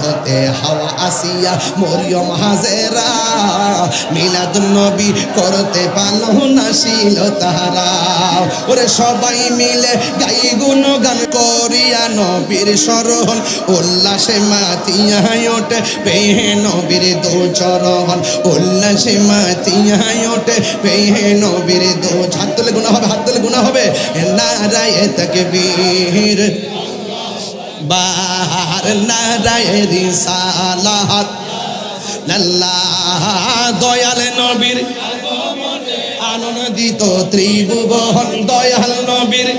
হতে হাওয়া আসিয়া মরিয়ম হাজেরা মিলাদুন নবী করতে পারলো না ছিল তারা। ওরে সবাই মিলে গাই গুণগান করিয়া নবীর স্মরণ উল্লাসে মাতিয়া ওঠে পেয়ে নবীর দু চরণ উল্লাসে মাতিয়া ওঠে পেয়ে নবীর দু। হাত তুলে গুনাহ হবে, হাত তুলে গুনাহ হবে। নারায়ে তাকবীর বাহার নারায়ে রিসালাত আল্লাহ দয়াল নবীর আনন্দিত ত্রিভুবন দয়াল নবীর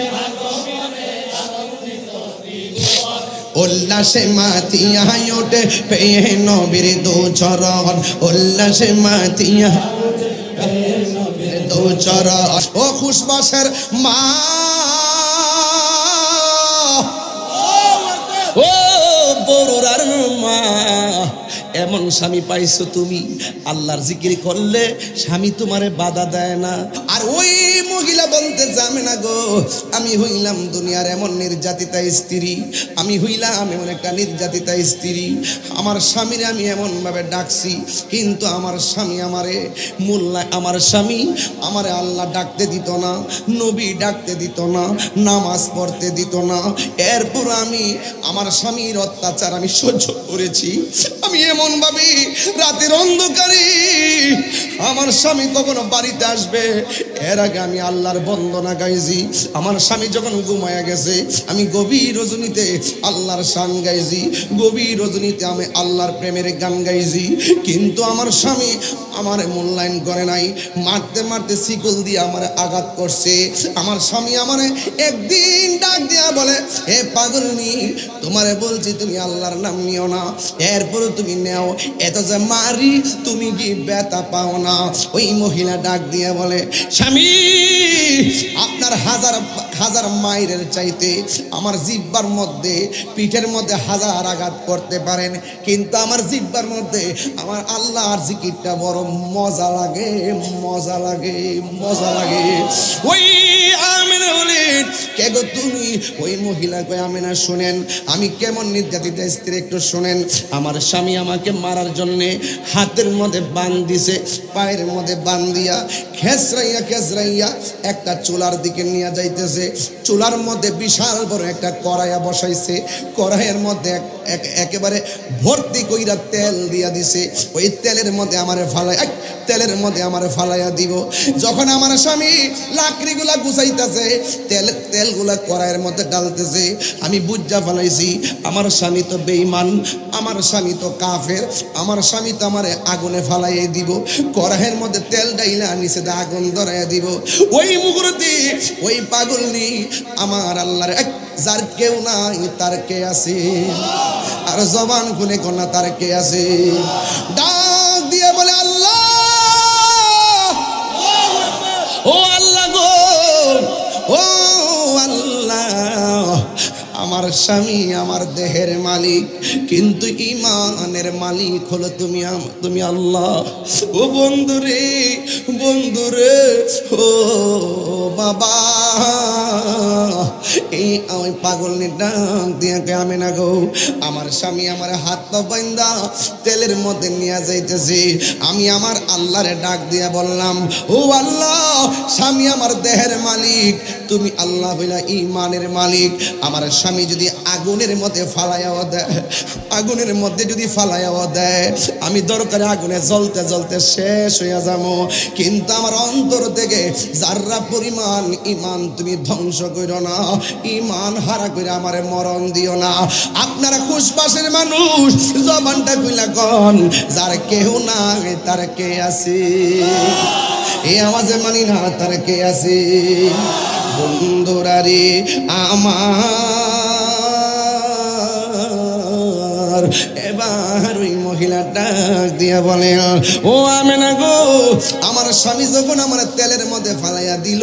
উল্লাসে মাতিয়া ওঠে পেয়ে নবীর দু চরণ উল্লাসে মাতিয়া দু চরণ। ও খুশবাসের মা ও বড়ুরার মা এমন স্বামী পাইছো তুমি আল্লাহর জিকির করলে স্বামী তোমারে বাধা দেয় না। আর ওই মহিলা বলতে যাবে না গো আমি হইলাম দুনিয়ার এমন নির্যাতিতা স্ত্রী, আমি হইলাম এমন একটা নির্যাতিতা স্ত্রী, আমার স্বামীরে আমি এমন ভাবে ডাকছি কিন্তু আমার স্বামী আমারে আমার স্বামী আমারে আল্লাহ ডাকতে দিত না, নবী ডাকতে দিত না, নামাজ পড়তে দিত না। এরপর আমি আমার স্বামীর অত্যাচার আমি সহ্য করেছি। আমি এমন ভাবে রাতের অন্ধকারে আমার স্বামী কখনো বাড়িতে আসবে এর আগে আমি আল্লাহর বন্দনা গাইছি। আমার স্বামী যখন ঘুমায়া গেছে আমি গভীর রজনীতে আল্লাহর শান গাইছি, গভীর রজনীতে আমি আল্লাহর প্রেমের গান গাইছি। কিন্তু আমার স্বামী আমার মূল্যায়ন করে নাই, মারতে মারতে শিকল দিয়ে আমার আঘাত করছে। আমার স্বামী আমারে একদিন ডাক দিয়া বলে হে পাগলনি তোমারে বলছি তুমি আল্লাহর নাম নিও না, এরপর তুমি নেও, এত যে মারি তুমি কি ব্যথা পাও না? ওই মহিলা ডাক দিয়ে বলে স্বামী আপনার হাজার হাজার মায়ের চাইতে আমার জিহ্বার মধ্যে পিঠের মধ্যে হাজার আঘাত করতে পারেন কিন্তু আমার জিহ্বার মধ্যে আমার আল্লাহর জিকিরটা বড় মজা লাগে, মজা লাগে, মজা লাগে। ওই আমিনা বলেন কে গো তুমি? ওই মহিলা কয় আমিনা শুনেন আমি কেমন নির্যাতিতা স্ত্রী একটু শুনেন। আমার স্বামী আমাকে মারার জন্যে হাতের মধ্যে বান দিছে, পায়ের মধ্যে বান দিয়া খেসরাইয়া খেসরাইয়া একটা চুলার দিকে নিয়ে যাইতেছে। চুলার মধ্যে বিশাল বড় একটা কড়াইয়া বসাইছে, কড়াইয়ের মধ্যে একেবারে ভর্তি কইরা তেল দিয়া দিছে। ওই তেলের মধ্যে আমারে ফালাই তেলের মধ্যে আমারে ফালাইয়া দিব। যখন আমার স্বামী লাকড়িগুলা গুছাইতেছে তেলগুলা কড়াইয়ের মধ্যে ডালতেছে আমি বুঝা ফেলাইছি আমার স্বামী তো বেঈমান, আমার স্বামী তো কাফের, আমার স্বামী তো আমারে আগুনে ফালাইয়ে দিব, কড়াইয়ের মধ্যে তেল ডাইলা নিচে আগুন ধরাইয়া দিব। ওই মুহূর্তে ওই পাগলনি আমার আল্লাহর এক যার কেউ নাই তার কে আছে, আর জবান খুলে কোনা তার কে আছে, ডাক দিয়ে বলে আল্লাহ ও আল্লাহ গো ও আল্লাহ আমার স্বামী আমার দেহের মালিক কিন্তু ঈমানের মালিক হলো তুমি, তুমি আল্লাহ। ও বন্ধুরে বন্ধুরে ও বাবা এই আমি পাগলনি ডাক দিয়ে আমি না গো আমার স্বামী আমার হাত পা বাঁধা তেলের মধ্যে নিয়ে যাইতেছে। আমি আমার আল্লাহরে ডাক দিয়ে বললাম ও আল্লাহ স্বামী আমার দেহের মালিক তুমি আল্লাহ হইলা ঈমানের মালিক। আমার স্বামী যদি আগুনের মধ্যে ফালাইয়া দেয়, আগুনের মধ্যে যদি ফালাইয়া দেয় আমি দরকারে আগুনে জ্বলতে জ্বলতে শেষ হইয়া যাবো কিন্তু আমার অন্তর থেকে যাররা পরিমাণ ঈমান তুমি ধ্বংস করো না, ঈমান হারা করে আমারে মরণ দিও না। আপনারা খুশবাসের মানুষ জবানটা কইলা কোন যার কেউ নাই তার কে আছে, এই আওয়াজে মানি না তার কে আছে। বন্ধুরা রে আমার এবার ওই মহিলা ডাক দিয়া বলে ও আমেনা গো আমার স্বামী যখন আমার তেলের মধ্যে ফালাইয়া দিল,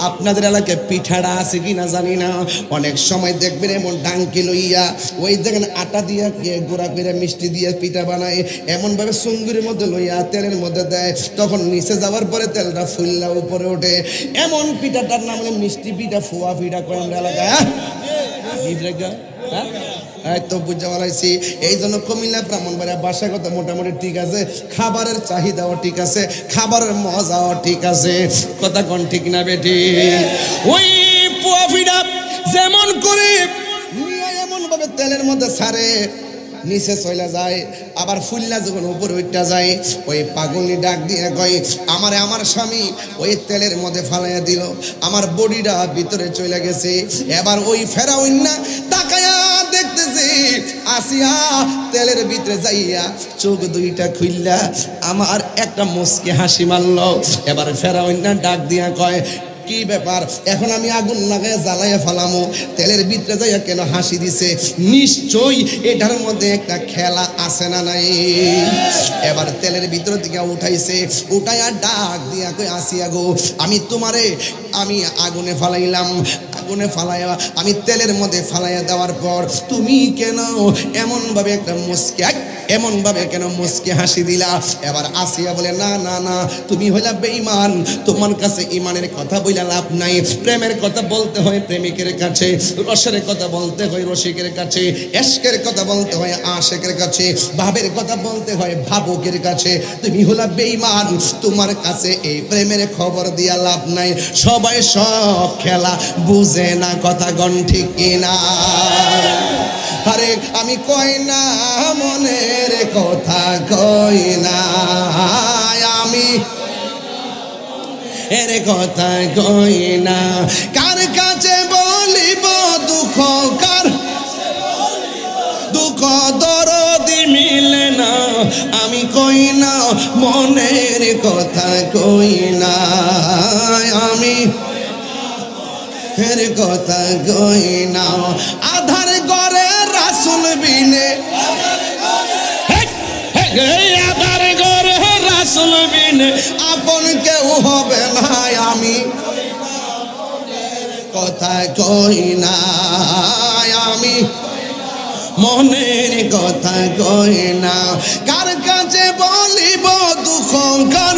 আপনাদের এলাকায় পিঠাটা আছে কিনা জানি না, অনেক সময় দেখবেন এমন ডাঙ্কি লইয়া ওই দেখেন আটা দিয়া গোড়া করে মিষ্টি দিয়ে পিঠা বানায় এমন ভাবে সুঙ্গুরের মধ্যে লইয়া তেলের মধ্যে দেয়, তখন নিচে যাওয়ার পরে তেলটা ফুললা উপরে ওঠে। এমন পিঠাটার নাম হলো মিষ্টি পিঠা, ফোয়া পিঠা করেন এলাকায় তো বুঝতে পারছি। এই জন্য কুমিল্লা ব্রাহ্মণবাড়িয়া বাসাগত মোটামুটি ঠিক আছে, খাবারের চাহিদাও ঠিক আছে, খাবারের মজাও ঠিক আছে। কথা কোন ঠিক না বেটি? ওই পোয়া ফিডা যেমন করে এমন ভাবে তেলের মধ্যে ছাড়ে, নিচে চলে যায়, আবার ফুল্লা যখন উপরে উঠতে যায়, ওই পাগলি ডাক দিয়ে কয় আমারে আমার স্বামী ওই তেলের মধ্যে ফালাইয়া দিল, আমার বডিটা ভিতরে চলে গেছে। এবার ওই ফেরাউন না তাকায়া দেখতেছে আসিয়া তেলের ভিতরে যাইয়া চোখ দুইটা খুললা আমার একটা মুচকি হাসি মারল। এবার ফেরাউন না ডাক দিয়া কয় কি ব্যাপার, এখন আমি আগুন লাগাইয়া জ্বালাইয়া ফালামো, তেলের ভিতরে যাইয়া কেন হাসি দিছে? নিশ্চয়ই এটার মধ্যে একটা খেলা আছে না নাই? এবার তেলের ভিতর থেকে উঠাইছে, উঠাইয়া ডাক দিয়া কই আসিয়া গো, আমি তোমারে আমি আগুনে ফালাইলাম, আগুনে ফালাইয়া আমি তেলের মধ্যে ফালাইয়া দেওয়ার পর তুমি কেন এমন ভাবে একটা এমন ভাবে কেন মুচকি হাসি দিলা? এবার আসিয়া বলে না না না, তুমি হইলা বেঈমান, তোমার কাছে ইমানের কথা বইলা লাভ নাই। প্রেমের কথা বলতে হয় প্রেমিকের কাছে, রসের কথা বলতে হয় রসিকের কাছে, এশকের কথা বলতে হয় আশেকের কাছে, ভাবের কথা বলতে হয় ভাবুকের কাছে। তুমি হইলা বেঈমান, তোমার কাছে এই প্রেমের খবর দিয়া লাভ নাই। সবাই সব খেলা বুঝে না, কথা গণ ঠিক কিনা? আরে আমি কই না মনের কথা কই না, আমি এর কথা কই না। কার কাছে বলিব দুঃখ, কার দুঃখ দরদি মিলে না, আমি কই না মনের কথা কই না, আমি এর কথা কই না। আধার ঘরে রাসূল বিনে, আধার ঘরে রাসূল বিনে আপন কেউ হবে না, আমি কথা কই না, আমি মনের কথা কই না। কার কাছে বলিব দুঃখ, কার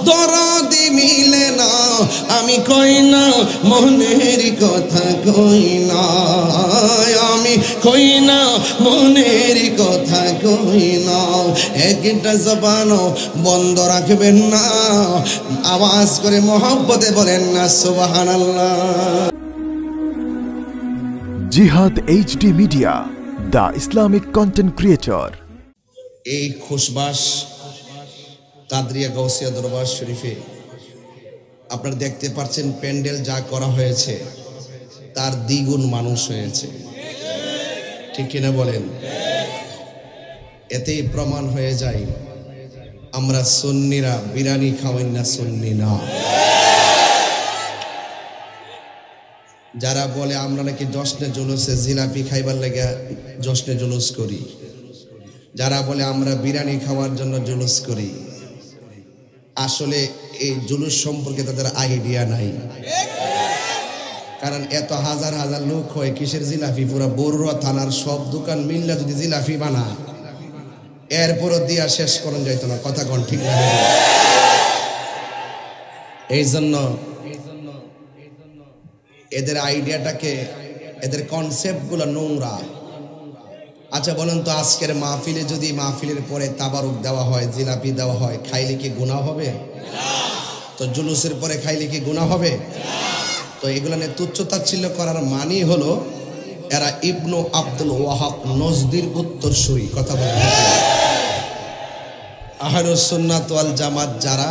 দরদি মিলে না, আমি কই না মনের কথা কই না, আমি কই না মনের কথা কই না। একটা জবান বন্ধ রাখবেন না, আওয়াজ করে মহব্বতে বলেন না সুবহানাল্লাহ। জিহাদ HD media, the Islamic content creator. এই খুশবাস কাদরিয়া গাউসিয়া দরবার শরীফে আপনারা দেখতে পাচ্ছেন, প্যান্ডেল যা করা হয়েছে তার দ্বিগুণ মানুষ হয়েছে, ঠিক কিনা বলেন? এতেই প্রমাণ হয়ে যায় আমরা সুন্নিরা বিরিয়ানি খাওয়াই না, সুন্নি না। যারা বলে আমরা নাকি জশ্নে জুলুসে জিলাপি খাইবার লাগা জশ্নে জুলুস করি, যারা বলে আমরা বিরিয়ানি খাওয়ার জন্য জুলুস করি, আসলে এই জুলুস সম্পর্কে তাদের আইডিয়া নাই। কারণ এত হাজার হাজার লোক হয় কিসের জিলাপি? পুরা বড়ুয়া থানার সব দোকান মিল্লা যদি জিলাপি বানা, এরপরও দিয়া শেষ করেন যাইত না, কথা কোন ঠিক না? এই জন্য এদের আইডিয়াটাকে, এদের কনসেপ্টগুলো নোংরা। আচ্ছা বলেন তো, আজকের মাহফিলে যদি মাহফিলের পরে তাবারুক দেওয়া হয়, জিলাপি দেওয়া হয়, খাইলে কি গুনাহ হবে? তো জুলুসের পরে খাইলে কি গুনাহ হবে? তো এগুলো নিয়ে তুচ্ছতাচ্ছিল্য করার মানেই হলো এরা ইবনু আব্দুল ওয়াহাব নজদির উত্তরসূরি। কথা বলেন, আহলুস সুন্নাত ওয়াল জামাত যারা,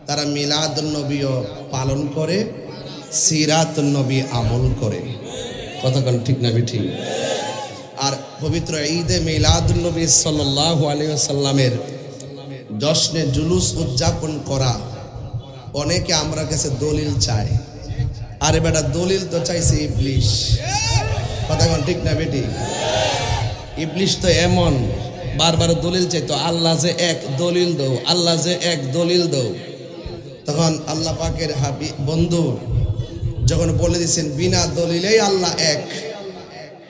তারা মিলাদুন নবীও পালন করে, সিরাতুন নবী আমল করে। কথা কোন ঠিক না ঠিক? আর পবিত্র ঈদে মিলাদুন নবী সাল্লাল্লাহু আলাইহি ওয়াসাল্লামের জশ্নে জুলুস উদযাপন করা, অনেকে আমরা কাছে দলিল চায়। আরে বেটা, দলিল তো চাইছে ইবলিশ। কথা কোন ঠিক না বেটি? ইবলিশ তো এমন বারবার দলিল চাইতো, আল্লাহ যে এক, দলিল দাও, আল্লাহ যে এক, দলিল দাও। তখন আল্লাহ পাকের হাবিব বন্ধু যখন বলে দিচ্ছেন বিনা দলিলেই আল্লাহ এক,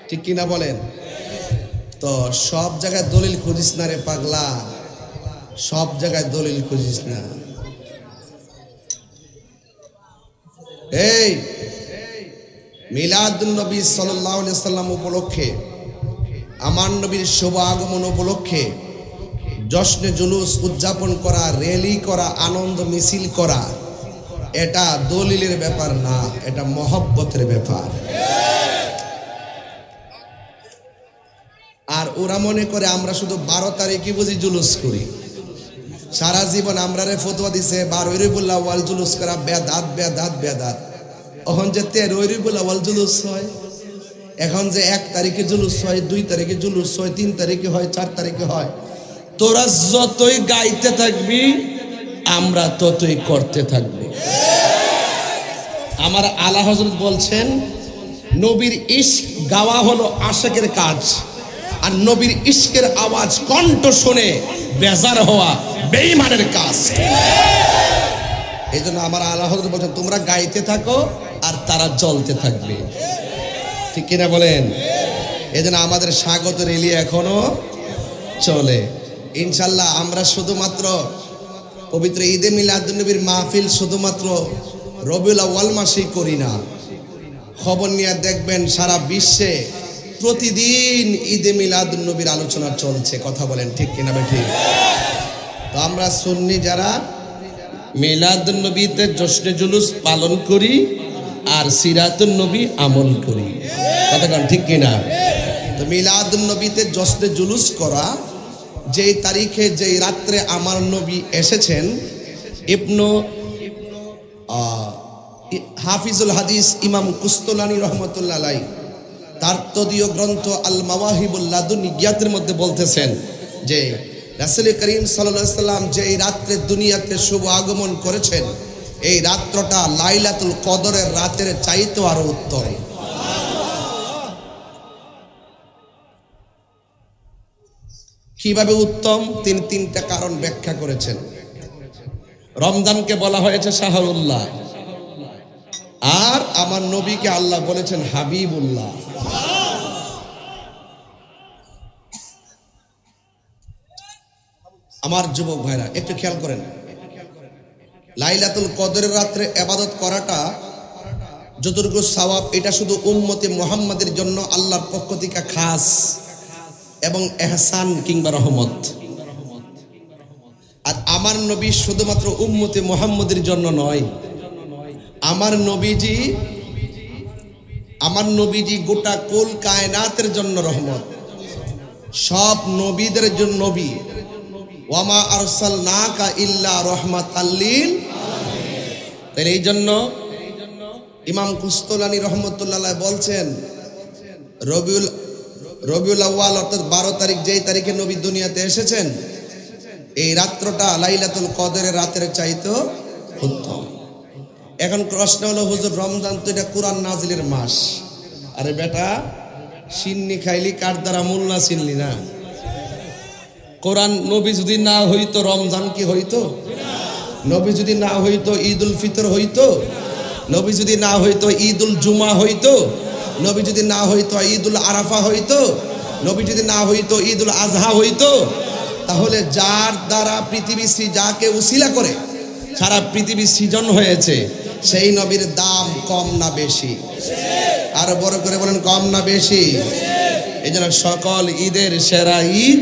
ঠিক কিনা বলেন? তো সব জায়গায় দলিল খুঁজিস না রে পাগলা, সব জায়গায় দলিল খুঁজিস না। এই মিলাদুন নবী সাল্লাল্লাহু আলাইহি সাল্লাম উপলক্ষে, আমার নবীর শুভ আগমন উপলক্ষে জশ্নে জুলুস উদযাপন করা, র্যালি করা, আনন্দ মিছিল করা, এটা দলিলের ব্যাপার না, এটা মহব্বতের ব্যাপার। আর ওরা মনে করে আমরা শুধু 12 তারিখে বুঝি জুলুস করি, সারা জীবন আমরা রে ফতোয়া দিছে 12 রবিউল আউয়াল জুলুস করা বেদাত বেদাত বেদাত। এখন যে 13 রবিউল আউয়াল জুলুস হয়, এখন যে 1 তারিখে জুলুস হয়, 2 তারিখে জুলুস হয়, 3 তারিখে হয়, 4 তারিখে হয়, তোরা যতই গাইতে থাকবি আমরা ততই করতে থাকব। আমার আলা হযরত বলছেন, নবীর ইশক গাওয়া হলো আশিকের কাজ, আর নবীর ইশকের আওয়াজ কণ্ঠ শুনে বেজার হওয়া বেঈমানের কাজ। এই জন্য আমার আলা হযরত বলছেন, তোমরা গাইতে থাকো আর তারা জ্বলতে থাকবে। ঠিক কিনা বলেন? এই জন্য আমাদের স্বাগত রেলি এখনো চলে। ইনশাল্লাহ আমরা শুধুমাত্র পবিত্র ঈদে মিলাদুন নবীর মাহফিল শুধুমাত্র রবিউল আউয়াল মাসেই করি না। খবর নিয়ে দেখবেন সারা বিশ্বে প্রতিদিন ঈদে মিলাদুন নবীর আলোচনা চলছে। কথা বলেন ঠিক কিনা ঠিক? তো আমরা সুন্নি যারা মিলাদুন নবীতে জশ্নে জুলুস পালন করি আর সিরাতুন নবী আমল করি। কথা বলেন ঠিক কিনা? তো মিলাদুন নবীতে জশ্নে জুলুস করা, যেই তারিখে যেই রাত্রে আমার নবী এসেছেন, ইবনু হাফিজুল হাদিস ইমাম কুস্তলানী রহমতুল্লাহ আলাইহি তার তদীয় গ্রন্থ আল মাওয়াহিবুল লাদুনিয়াতের মধ্যে বলতেছেন যে রাসূল করিম সাল্লাল্লাহু আলাইহি সাল্লাম যেই রাত্রে দুনিয়াতে শুভ আগমন করেছেন, এই রাত্রটা লাইলাতুল কদরের রাতের চাইতেও আরো উত্তম। কিভাবে উত্তম? তিনি 3টা কারণ ব্যাখ্যা করেছেন। রমজানকে বলা হয়েছে শাহরুল্লাহ, আর আমার নবীকে আল্লাহ বলেছেন হাবিবুল্লাহ। আমার যুবক ভাইরা একটু খেয়াল করেন, লাইলাতুল কদরের রাত্রে ইবাদত করাটা যতটুকু সওয়াব, এটা শুধু উম্মতে মুহাম্মাদের জন্য আল্লাহর পক্ষ থেকে খাস এবং এহসান কিংবা রহমত। আর আমার নবী শুধুমাত্র উম্মতে মুহাম্মাদের জন্য নয়, আমার নবীজি গোটা কুল কায়নাতের জন্য রহমত, সব নবীদের জন্য নবী। ওয়ামা আরসালনাকা ইল্লা রাহমাতাল লিল আলামিন। তাই এই জন্য ইমাম কুস্তলানী রহমতুল্লাহ বলছেন, রবিউল আউয়াল অর্থাৎ 12 তারিখ, যেই তারিখে নবী দুনিয়াতে এসেছেন, এই রাত্রটা লাইলাতুল কদরের রাতের চাইতেও উত্তম। এখন প্রশ্ন হলো, হুজুর রমজান তো এটা কোরআন নাজিলের মাস। আরে বেটা, সিন্নি খাইলি কার দ্বারা মোল্লা চিনলি না? কোরআন নবী যদি না হইতো রমজান কি হইতো? নবী যদি না হইতো ঈদুল ফিতর হইতো? নবী যদি না হইতো ঈদুল জুমা হইতো? নবী যদি না হইতো ঈদুল আরাফা হইতো? নবী যদি না হইতো ঈদুল আজহা হইতো? তাহলে যার দ্বারা পৃথিবী যাকে উসিলা করে সারা পৃথিবী সৃজন হয়েছে, সেই নবীর দাম কম না বেশি? আরো বড় করে বলেন, কম না বেশি? এই জন্য সকল ঈদের সেরা ঈদ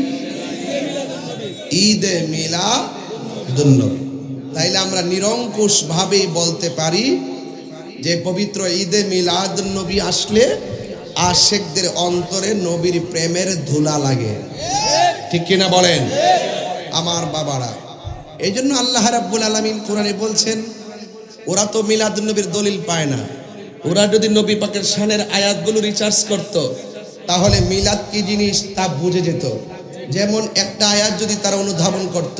ঈদে মিলাদুন নবী। তাইলে আমরা নিরঙ্কুশ ভাবেই বলতে পারি যে পবিত্র ঈদে মিলাদুন নবী আসলে আশিকদের অন্তরে নবীর প্রেমের ধুলা লাগে। ঠিক কিনা বলেন আমার বাবারা? এই জন্য আল্লাহ রাব্বুল আলামিন কোরআনে বলছেন, ওরা তো মিলাদুন নবীর দলিল পায় না। ওরা যদি নবী পাকের শানের আয়াতগুলো রিসার্চ করত, তাহলে মিলাদ কি জিনিস তা বুঝে যেত। যেমন একটা আয়াত যদি তারা অনুধাবন করত,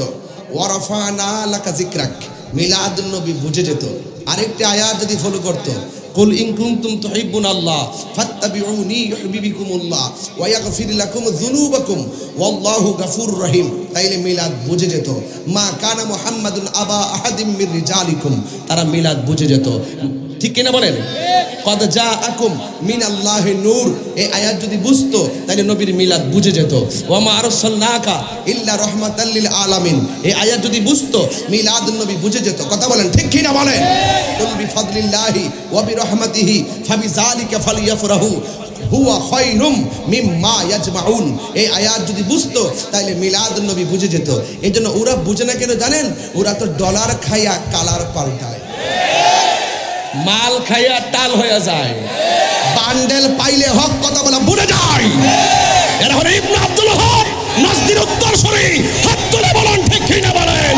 ওয়ারাফানা লাকা যিকরাক, মিলাদুন নবী বুঝে যেত। আরেকটা আয়াত যদি ফলো করত, কুল ইন কুনতুম তুহিব্বুনাল্লাহ ফাত্তাবিউনি ইউহিব্বুকুমুল্লাহ ওয়া ইয়াগফির লাকুম যুনুবাকুম ওয়াল্লাহু গফুরুর রহিম, তাইলে মিলাদ বুঝে যেত। মা কানা মুহাম্মাদুন আবা আহাদিম মির রিজালিকুম, তারা মিলাদ বুঝে যেত। ঠিক কিনা বলেন? কদ জাআকুম মিনাল্লাহি নূর, এই আয়াত যদি বুঝতো তাহলে নবীর মিলাদ বুঝে যেত। ওয়া মা আরসালনাকা ইল্লা রাহমাতাল লিল আলামিন, এই আয়াত যদি বুঝতো মিলাদ নবী বুঝে যেত। কথা বলেন ঠিক কিনা বলেন? কুল বিফাদলিল্লাহি ওয়া বিরহমাতিহি ফাবিযালিকা ফালইয়াফরাহু হুয়া খায়রুম মিম্মা ইয়াজমাউন, এই আয়াত যদি বুঝতো তাহলে মিলাদ নবী বুঝে যেত। এইজন্য ওরা বুঝে না কেন জানেন? ওরা তো ডলার খাইয়া কালার পাল্টায়, মাল খাইয়া টাল হয়ে যায়, বান্ডেল পাইলে হক কথা বলা ভুলে যায়। এরা হলো ইবনে আব্দুল ওয়াহাব নাজদির উত্তরসূরি। হাত তুলে বলেন ঠিক কিনা বলেন?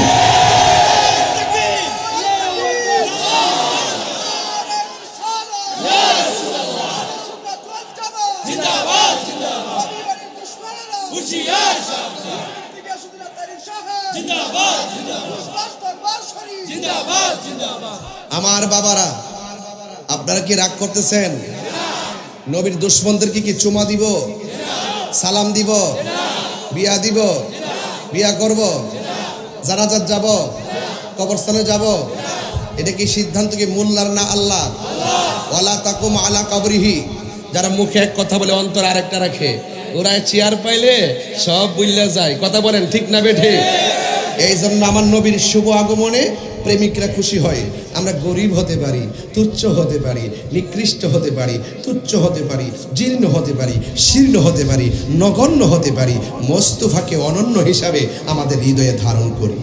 আমার বাবারা, আপনারা কি রাগ করতেছেন? নবীর দুশমনদেরকে কি চুমা দিব, সালাম দিব, বিয়া দিব, বিয়া করব, জানাজাত যাব, কবরস্থানে যাব? এটা কি সিদ্ধান্ত কি মোল্লার না আল্লাহ? ওয়ালা তাকুম আলা কবরিহি, যারা মুখে এক কথা বলে অন্তর আরেকটা রাখে, ওরা চেয়ার পাইলে সব বুইল্লা যায়। কথা বলেন ঠিক না বেঠে? এই জন্য আমার নবীর শুভ আগমনে প্রেমিকরা খুশি হয়। আমরা গরিব হতে পারি, তুচ্ছ হতে পারি, নিকৃষ্ট হতে পারি, তুচ্ছ হতে পারি, জীর্ণ হতে পারি, শীর্ণ হতে পারি, নগণ্য হতে পারি, মোস্তফাকে অনন্য হিসাবে আমাদের হৃদয়ে ধারণ করি।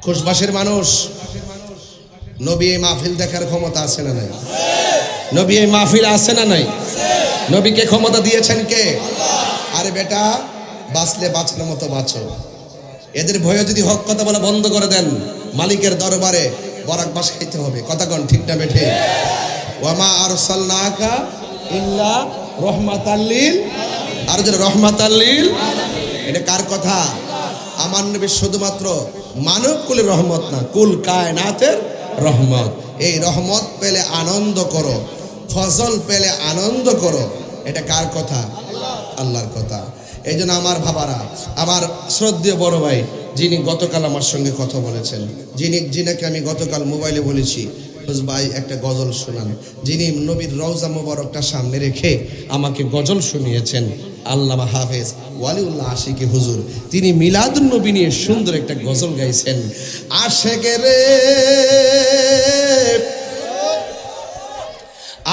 খোশবাসের মানুষ, নবী এই মাহফিল দেখার ক্ষমতা আছে না নাই? নবী এই মাহফিল আছে না নাই? নবীকে ক্ষমতা দিয়েছেন কে? আরে বেটা, বাঁচলে বাঁচানোর মতো বাঁচো। এদের ভয়ে যদি হক কথা বলা বন্ধ করে দেন, মালিকের দরবারে বরাক বাস খাইতে হবে। কথা কন ঠিক না বেঠে? ওয়া মা আরসালনাকা ইল্লা রাহমাতাল লিল, আর যে রাহমাতাল লিল, এটা কার কথা? আমার নবী শুধুমাত্র মানব কুলের রহমত না, কুল কায়নাতের রহমত। এই রহমত পেলে আনন্দ করো, ফজল পেলে আনন্দ করো। এটা কার কথা? আল্লাহর কথা। এই জন্য আমার বাবারা, আমার শ্রদ্ধেয় বড় ভাই যিনি গতকাল আমার সঙ্গে কথা বলেছেন, যিনাকে আমি গতকাল মোবাইলে বলেছি, ভাই একটা গজল শোনান, যিনি নবীর রওজা মোবারকটা সামনে রেখে আমাকে গজল শুনিয়েছেন, আল্লামা হাফেজ ওয়ালিউল্লাহ আশিকি হুজুর, তিনি মিলাদুন নবী নিয়ে সুন্দর একটা গজল গাইছেন। আশেকে রে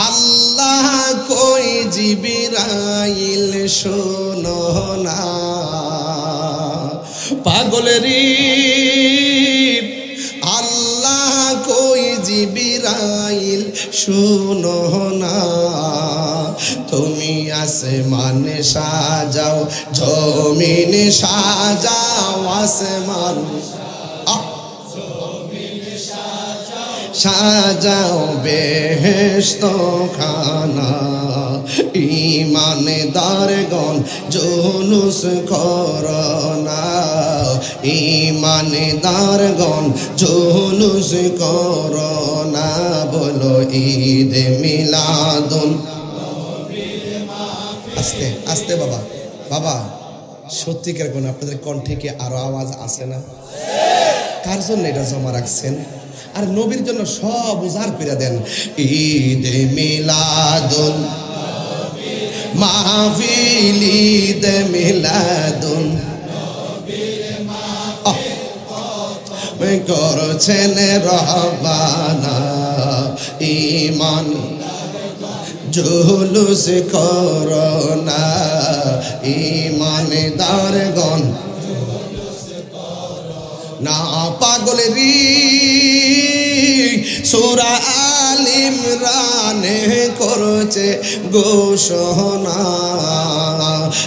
আল্লাহ কই জিবরাইল শোনো না, পাগলেরি আল্লাহ কই জিবরাইল শোনো না, তুমি আসমানে সাজাও, জমিনে সাজাও, আসমান সাজাও বেহেশত খানা, ইমানদারগণ জুলুস করোনা, ইমানদারগণ জুলুস করোনা, বলো ঈদ মিলাদুন। আস্তে আস্তে বাবা, বাবা সত্যিকার কোন আপনাদের কণ্ঠে কি আরো আওয়াজ আছে না? কার জন্য এটা জমা রাখছেন? আর নবীর জন্য সব উজাড় করে দেন। ঈদ মিলাদুন মাহফিল, ঈদ মিলাদুন করছেন রহবানা, ঈমান জুলুস করোনা, ঈমানদারগণ না পাগলেরি। সূরা আল ইমরানে করছে ঘোষণা,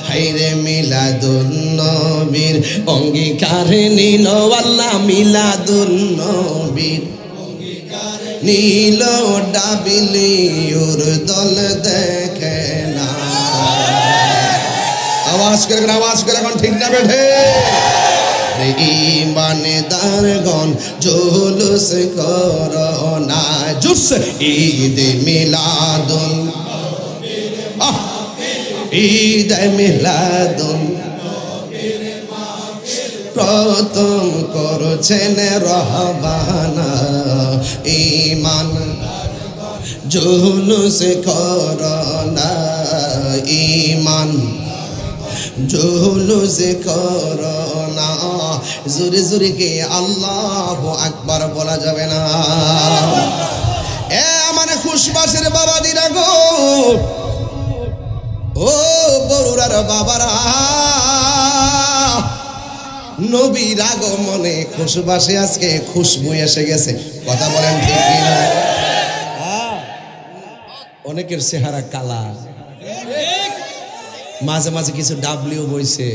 হায়রে মিলাদুন নবীর অঙ্গীকার নিল আল্লাহ, মিলাদুন নবীর নীল ডাবিলিউর দল দেখে না। আওয়াজ করে এখন ঠিক না বেঠে? ইমানদারগণ জুলুস করোনা, জুস ঈদ মিলাদুন, ঈদ মিলাদুন প্রথম করছেন রহবানা ঈমান জুলুস করোনা ঈমান জুলুস করোনা জোরে জোরে কে আল্লাহু আকবার বলা যাবে না এ মানে খুশবাসের বাবা দিরা গো ও বড়ুরার বাবারা নবীর আগমনে খুশবাসে আজকে খুশবু এসে গেছে কথা বলেন ঠিক কিনা অনেকের চেহারা কালা মাঝে মাঝে কিছু ডাবলিও বইছে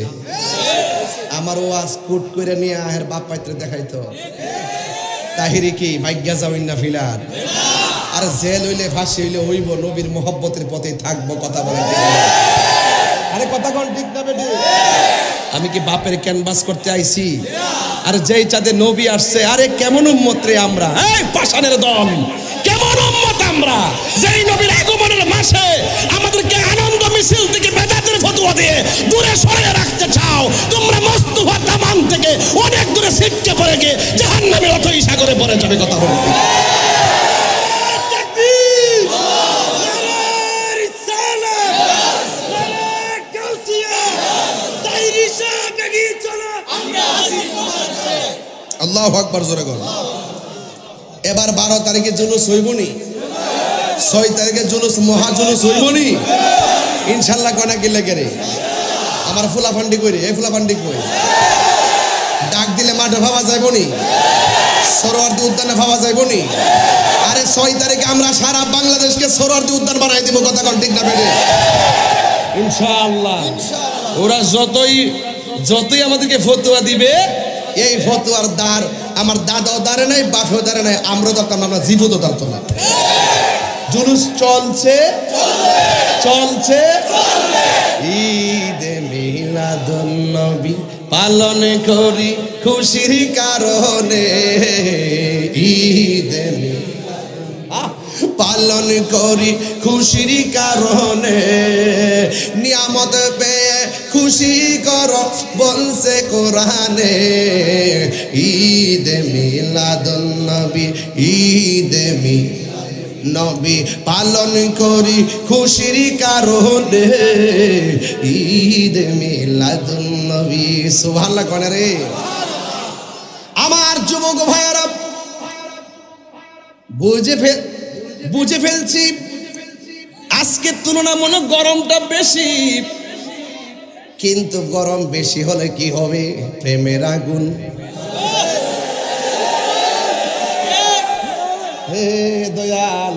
আমার ওয়াজ কুট করে নিয়ে আহের বাপ পাইতে দেখাইতো তাহিরি কি ভাগ্যা যাবেন না ফিলার আর জেল হইলে ফাঁসি হইলে হইব নবীর মোহব্বতের পথে থাকবো কথা বলে আরে কথা কোন ঠিক না বেটি আমি কি বাপের ক্যানভাস করতে আইছি আর যেই চাঁদে নবী আসছে আরে কেমন উম্মত রে আমরা এই পাষাণের দল কেমন উম্মত আমরা যেই নবীর আগমনের মাসে আমাদেরকে আনন্দ মিছিল থেকে বেদাতের ফতোয়া দিয়ে দূরে সরিয়ে রাখতে চাও তোমরা মুস্তাফা তামাম থেকে অনেক দূরে ছিটকে পড়ে গিয়ে জাহান্নামের অথই সাগরে পড়ে যাবে কথা বলতে আল্লাহু আকবার জোরে বল এবার 12 তারিখে জুলুস হইবনি 6 তারিখে জুলুস মহা জুলুস হইবনি ইনশাআল্লাহ কোনা কি লাগে রে আমার ফুলাফান্ডি কইরে এই ফুলাফান্ডি কই ডাক দিলে মাঠে ভাবা যাইবনি সরোয়ারদি উদ্যানে ভাবা যাইবনি আরে 6 তারিখে আমরা সারা বাংলাদেশকে সরোয়ারদি উদ্যান বানাই দিব কথা কোন ঠিক না বেটে ইনশাআল্লাহ ওরা যতই আমাদেরকে ফতোয়া দিবে এই ফতোয়ার দ্বার আমার দাদাও দাঁড়ে নাই বাপেও দাঁড়ে নাই আমরা ধরতাম আমরা জীবত ধরতাম না জুলুস চলছে ঈদে মিলাদুন নবী পালন করি খুশির কারণে ঈদে পালন করি খুশির কারণে নিয়ামত পেয়ে খুশি কর বলছে কোরআনে ঈদে মিলাদুন নবী ঈদে নবী পালন করি খুশির কারণে ঈদে মিলাদুন নবী সুবহানাল্লাহ কোনে রে আমার যুবক ভাইরা বুঝে ফেলছি আজকে তুলনামূলক গরমটা বেশি কিন্তু গরম বেশি হলে কি হবে প্রেমের আগুন হে দয়াল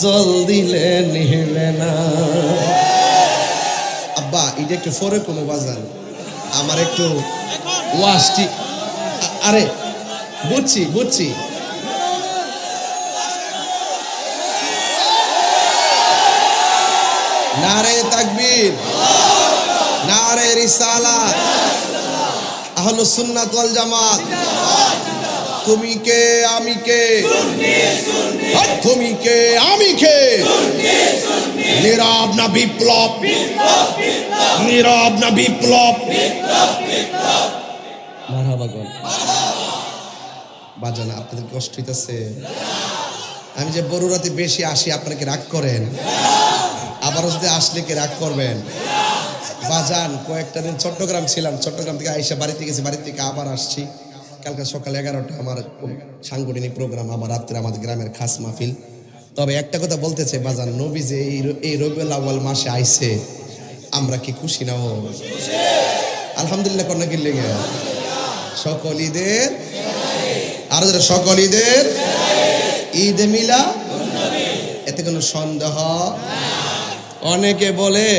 জল দিলে নিবে না আব্বা এটা একটু ফরে কমে বাজান আমার একটু ওয়াশটি আরে বুঝছি নারে তাকবীর নারে রিসালাত আহলুস সুন্নাত ওয়াল জামাত তুমি কে আমি কে তুমি কে আমি কে নীরব না বিপ্লব নীরব না বিপ্লব মারহাবা গো বাজান আপনাদের কষ্ট হইতাছে আমি যে বড়ুরাতে বেশি আসি আপনারা কি রাগ করেন আবারও যদি আসলে কি রাগ করবেন বাজান কয়েকটা দিন চট্টগ্রাম ছিলাম চট্টগ্রাম থেকে আইসা বাড়িতে গেছি বাড়ি থেকে আবার আসছি কালকে সকাল 11টা আমার সাংগঠনিক প্রোগ্রাম আমার রাত্রে আমাদের গ্রামের খাস মাহফিল তবে একটা কথা বলতেছে বাজান নবী যে এই রবিউল আউয়াল মাসে আইছে আমরা কি খুশি না ও আলহামদুলিল্লাহ কন্যা কি লেগে সকল ঈদের আর সকল ঈদের ঈদে মিলা এতে কোনো সন্দেহ অনেকে বলে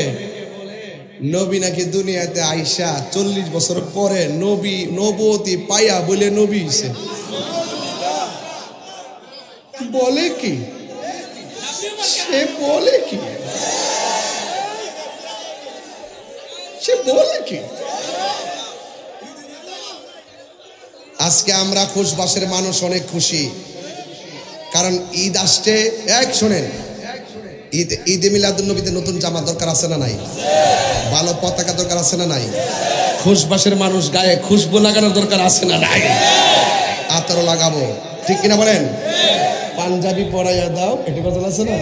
নবী নাকি দুনিয়াতে আইসা 40 বছর পরে নবুয়তি পাইয়া বলে নবী হইছে বলে কি সে বলে কি আজকে আমরা খুশবাসের মানুষ অনেক খুশি কারণ ঈদ আসছে শোনেন ঈদে মিলাদুন নবীতে নতুন জামা দরকার আছে না নাই ভালো পতাকা দরকার আছে না নাই খুশবাসের মানুষ গায়ে খুশবু লাগানোর দরকার আছে না নাই? আতর লাগাবো, ঠিক কিনা বলেন? পাঞ্জাবি পরাইয়া দাও, এটা কথা আছে না?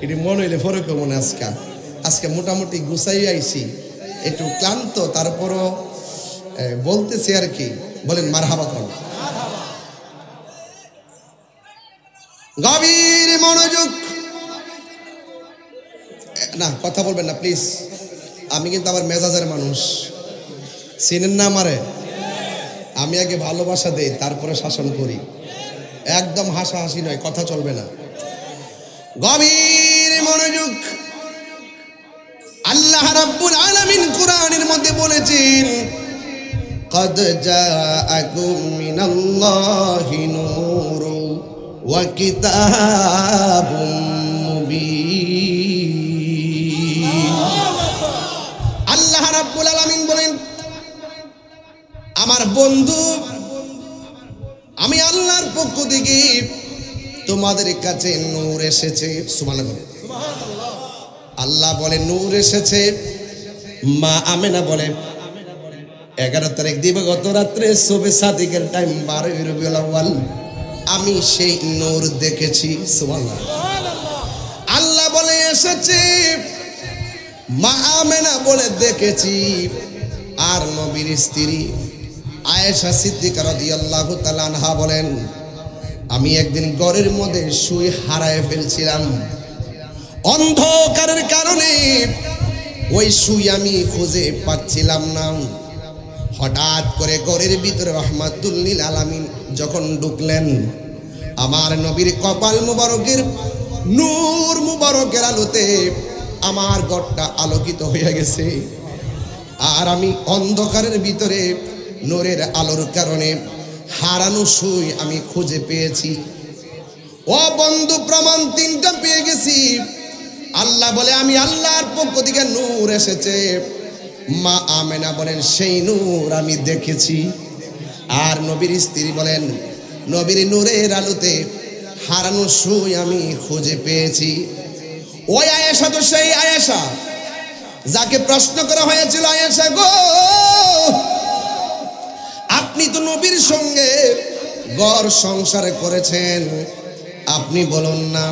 এটি মনে হইলে ফরক মনে আজকে মোটামুটি গুছাই আইছি, একটু ক্লান্ত, তারপরও বলতেছি আর কি। বলেন মারহাবা কোন। গভীর মনোযোগ, না কথা বলবেন না প্লিজ। আমি কিন্তু আবার মেজাজের মানুষ, চিনেন না আমারে? আমি আগে ভালোবাসা দেই, তারপরে শাসন করি। একদম হাসাহাসি নয়, কথা চলবে না। গভীর মনোযোগ। আল্লাহ রাব্বুল আলামিন কুরআনের মধ্যে বলেছেন, قد جاءكم من الله نور وكتاب مبين। আল্লাহ রাব্বুল আলামিন বলেন, আমার বন্ধু, আমি আল্লাহর পক্ষ থেকে তোমাদের কাছে নূর এসেছে। সুবহানাল্লাহ। আল্লাহ বলে নূর এসেছে। মা আমেনা বলে 11 তারিখ দিবাগত রাত্রে শবে সাদিকের টাইম 12 রবিউল আউয়াল আমি সেই নূর দেখেছি। সুবহানাল্লাহ। আল্লাহ বলে এসেছে, মা আমেনা বলে দেখেছি। আর নবীর স্ত্রী আয়েশা সিদ্দিকা রাদিয়াল্লাহু তাআলা আনহা বলেন, আমি একদিন ঘরের মধ্যে শুয়ে হারায় ফেলছিলাম। অন্ধকারের কারণে ওই শুই আমি খুঁজে পাচ্ছিলাম না। হঠাৎ করে ঘরের ভিতরে রাহমাতুল লিল আলামিন যখন ঢুকলেন, আমার নবীর কপাল মুবারকের নূর মুবারকের আলোতে আমার ঘরটা আলোকিত হয়ে গেছে। আর আমি অন্ধকারের ভিতরে নূরের আলোর কারণে হারানো শুই আমি খুঁজে পেয়েছি। ও বন্ধু, প্রমাণ 3টা পেয়ে গেছি। আল্লাহ বলে আমি আল্লাহর পক্ষ থেকে নূর এসেছে। মা আমেনা বলেন সেই নূর আমি দেখেছি। আর নবীর স্ত্রী বলেন নবীর নূরের আলোতে হারানো শুই আমি খুঁজে পেয়েছি। ওই আয়েশা তো সেই আয়েশা যাকে প্রশ্ন করা হয়েছিল, আয়েশা গো, আপনি তো নবীর সঙ্গে ঘর সংসার করেছেন, আপনি বলুন না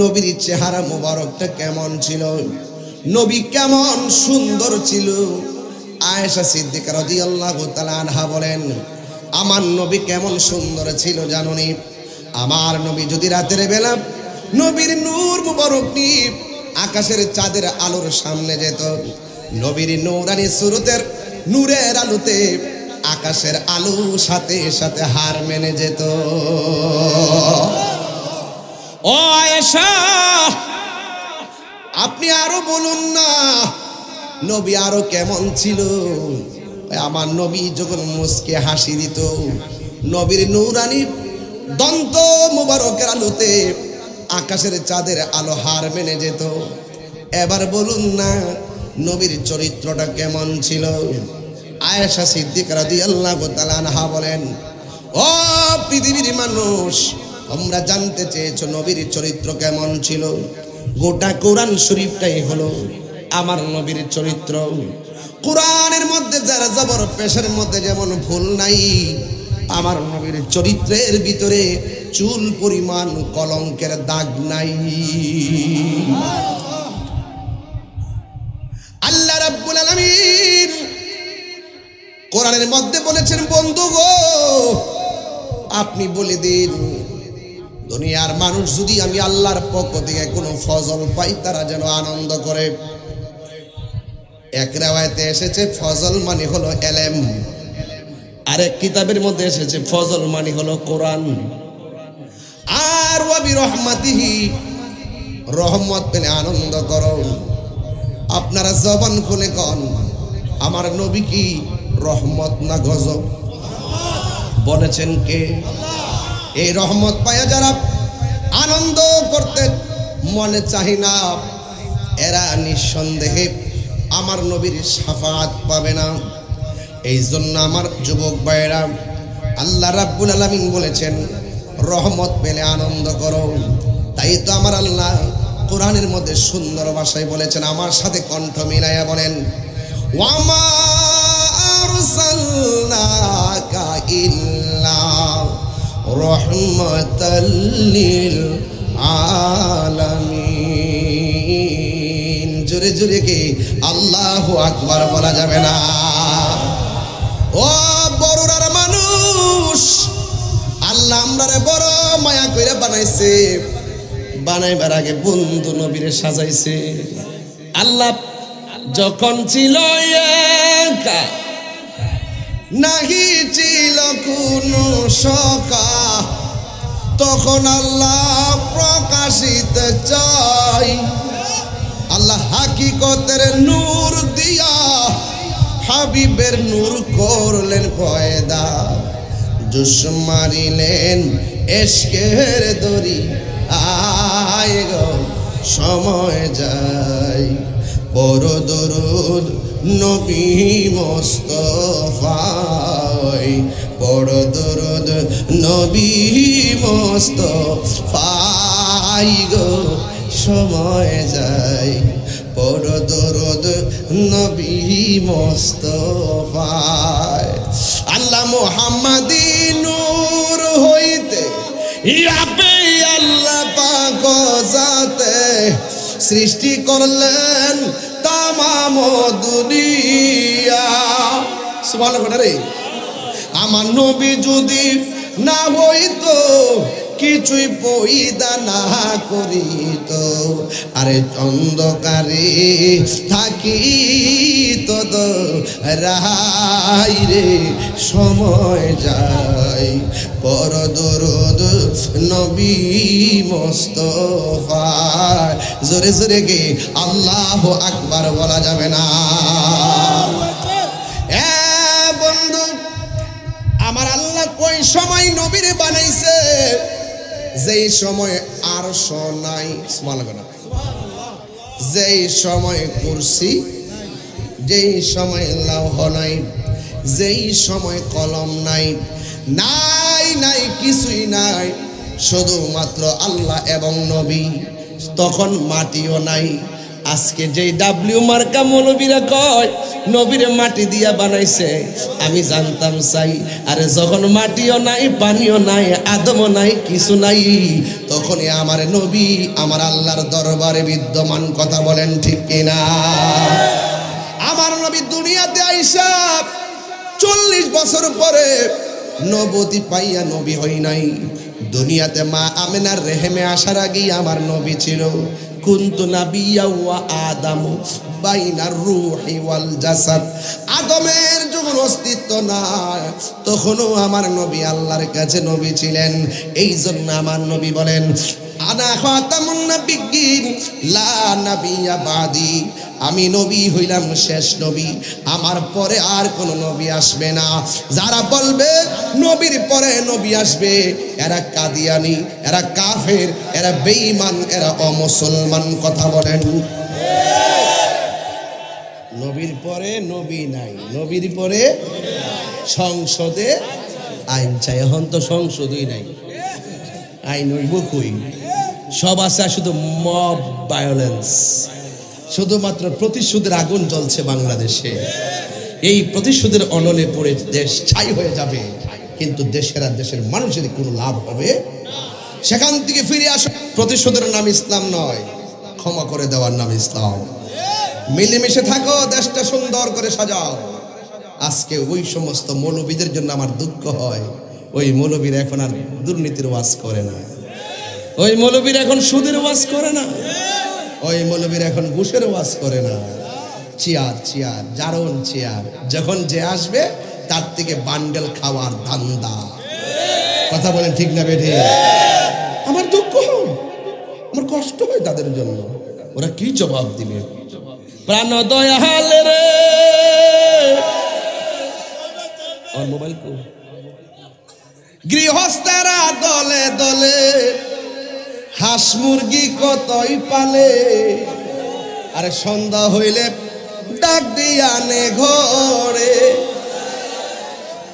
নবীর চেহারা মোবারকটা কেমন ছিল, নবী কেমন সুন্দর ছিল। আয়েশা সিদ্দিকা রাদিয়াল্লাহু তাআলা আনহা বলেন, আমার নবী কেমন সুন্দর ছিল জানুনি? আমার নবী যদি রাতের বেলা নবীর নূর মুবারক নিয়ে আকাশের চাঁদের আলোর সামনে যেত, নবীর নূরানি সুরতের নূরের আলোতে আকাশের আলো সাথে সাথে হার মেনে যেত। ও আয়েশা, আপনি আরো বলুন না নবী আরো কেমন ছিল? আমার নবী যখন মুস্কে হাসি দিত, নবীর নূরানি দন্ত মুবারকের আলোতে আকাশের চাঁদের আলো হার মেনে যেত। এবার বলুন না নবীর চরিত্রটা কেমন ছিল? আয়েশা সিদ্দিকা রাদিয়াল্লাহু তাআলা আনহা বলেন, ও পৃথিবীর মানুষ, তোমরা জানতে চেয়েছো নবীর চরিত্র কেমন ছিল? গোটা কোরআন শরীফটাই হলো আমার নবীর চরিত্র। কোরআনের মধ্যে যারা জবর পেশের মধ্যে যেমন ভুল নাই, আমার নবীর চরিত্রের ভিতরে চুল পরিমাণ কলঙ্কের দাগ নাই। আল্লাহ রাব্বুল আলামিন কোরআনের মধ্যে বলেছেন, বন্ধু গো, আপনি বলে দিন দুনিয়ার মানুষ যদি আমি আল্লাহর পক্ষ থেকে কোনো ফজল পাই তারা যেন আনন্দ করে। এক রিওয়ায়াতে এসেছে ফজল মানে হলো এলেম, আরেক কিতাবের মধ্যে এসেছে ফজল মানে হলো কোরআন। আর ওয়া বিরহমাতিহি, রহমত পেলে আনন্দ করো। আপনারা জবান খুলে কন, আমার নবী কি রহমত না গজব? বলেছেন কে? এই রহমত পায়া যারা আনন্দ করতে মনে চাহি না, এরা নিঃসন্দেহে আমার নবীর শাফাত পাবে না। এই জন্য আমার যুবক ভাইরা, আল্লাহ রাব্বুল আলামিন বলেছেন রহমত পেলে আনন্দ করো। তাই তো আমার আল্লাহ কোরআনের মধ্যে সুন্দর ভাষায় বলেছেন, আমার সাথে কণ্ঠ মিলাইয়া বলেন, ওয়ামা আরসালনাকা ইল্লা রাহমাতাল লিল আলামিন। জোরে জোরে কি আল্লাহু আকবার বলা যাবে না? ও বড়রার মানুষ, আল্লাহ আমরারে বড় মায়া কইরা বানাইছে। বানাইবার আগে বন্ধু নবীরে সাজাইছে। আল্লাহ যখন ছিল একা, নাহি ছিল কোনো সকা, তখন আল্লাহ প্রকাশিত চাই। আল্লাহ হাকিকতের নূর দিয়া হাবিবের নূর করলেন পয়দা। জোশ মারিলেন এশকের দড়ি, আয় গো সময় যায়। পড় দরুদ নবী মুস্তাফায়, পড় দরুদ নবী মুস্তাফায় গো সময় যায়। পড় দরুদ নবী মুস্তাফায়। আল্লাহ মুহাম্মাদি নূর হইতে ইয়াবে আল্লাহ পাক জাতে সৃষ্টি করলেন তামাম দুনিয়া। সুবহানাল্লাহ রে। আমার নবী যদি না হইতো, কিছুই পয়দা না করিত, আরে অন্ধকারে থাকি তদ রাই রে সময় যায়। পর দরুদ নবী মুস্তাফা। জোরে জোরে গে আল্লাহু আকবার বলা যাবে না? বন্ধু আমার, আল্লাহ ওই সময় নবীরে বানাইছে যেই সময় আরশ নাই, যেই সময় কুরসি, যেই সময় লৌহ নাই, যেই সময় কলম নাই, নাই নাই কিছুই নাই, শুধুমাত্র আল্লাহ এবং নবী। তখন মাটিও নাই। আজকে যেই ডাব্লিউ মার্কা মৌলবীরা কয় নবীরে মাটি দিয়া বানাইছে, আমি জানতাম চাই। আরে যখন মাটিও নাই, পানিও নাই, আদমও নাই, কিছু নাই, তখনই আমার নবী আমার আল্লাহর দরবারে বিদ্যমান। কথা বলেন ঠিক কিনা? আমার নবী দুনিয়াতে আইসা 40 বছর পরে নবতী পাইয়া নবী হই নাই। দুনিয়াতে মা আমিনার রেহেমে আসার আগেই আমার নবী ছিল। কুনতু নাবিয়্যা ওয়া আদামু বাইনার রূহি ওয়াল জাসাদ। আদমের যখন অস্তিত্ব নাই, তখনও আমার নবী আল্লাহর কাছে নবী ছিলেন। এই জন্য আমার নবী বলেন, আনা খাতামুন নাবিয়্যিন লা নাবিয়্যা বাদি। আমি নবী হইলাম শেষ নবী, আমার পরে আর কোন নবী আসবে না। যারা বলবে নবীর পরে নবী আসবে, এরা কাদিয়ানি, এরা কাফের, এরা বেঈমান, এরা অমুসলমান। কথা বলেন। নবীর পরে নবী নাই, নবীর পরে সংসদে আইন চাই। এখন তো সংসদই নাই, আইন হইব কই? সব আছে শুধু মব ভায়োলেন্স, শুধুমাত্র প্রতিশোধের আগুন জ্বলছে বাংলাদেশে। এই প্রতিশোধের অনলে পড়ে দেশ ছাই হয়ে যাবে, কিন্তু দেশের আর দেশের মানুষের কোনো লাভ হবে। সেখান থেকে ফিরে আসা। প্রতিশোধের নাম ইসলাম নয়, ক্ষমা করে দেওয়ার নাম ইসলাম। মিলেমিশে থাকো, দেশটা সুন্দর করে সাজাও। আজকে ওই সমস্ত মৌলবীদের জন্য আমার দুঃখ হয়। ওই মৌলবীরা এখন আর দুর্নীতির ওয়াজ করে না, ওই মৌলবীরা এখন সুদের ওয়াজ করে না, ওই মৌলবীরা এখন ঘুষের ওয়াজ করে না। চেয়ার চেয়ার, জারণ চেয়ার, যখন যে আসবে তার থেকে বান্ডেল খাওয়ার ধান্দা। কথা বলেন ঠিক না বেঠে? আমার দুঃখ হয়, আমার কষ্ট হয় তাদের জন্য। ওরা কি জবাব দিবে? প্রাণ দয়াল রে, আর মোবাইল কো গৃহস্থেরা দলে দলে হাঁস মুরগি কতই পালে। আরে সন্ধ্যা হইলে ডাক দিয়া নে ঘরে।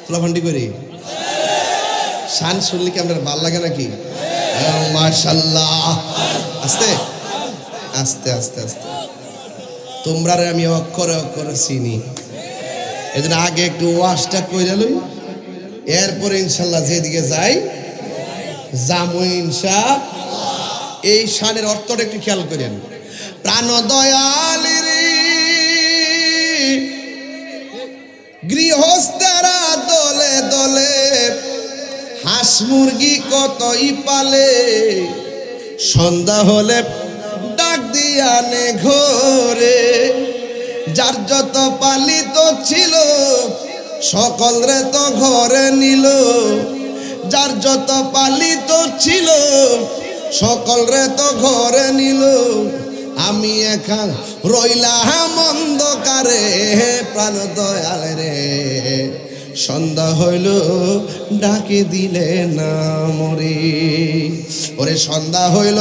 ফলাফান্ডি করি শান শুনলে কি আপনার ভাল লাগে নাকি? মাশাআল্লাহ। আস্তে আস্তে আস্তে আস্তে তোমরা আমি অক্ষরে অক্ষরে চিনি। এজন্য আগে একটু ওয়াজটা কইরা লই, এরপরে ইনশাল্লাহ যেদিকে যাই যামু ইনশাআল্লাহ। এই শানের অর্থটা একটু খেয়াল করেন। প্রাণ দয়ালের গৃহস্থেরা দলে দলে হাঁস মুরগি কতই পালে, সন্ধ্যা হলে ডাক দিয়া নে ঘরে, যার যত পালিত ছিল সকল রে তো ঘরে নিল, যার যত পালিত ছিল সকল রে তো ঘরে নিল, আমি একা রইলাম অন্ধকারে। প্রাণ দয়াল রে সন্ধ্যা হইল ডাকে দিলে না মরে, ওরে সন্ধ্যা হইল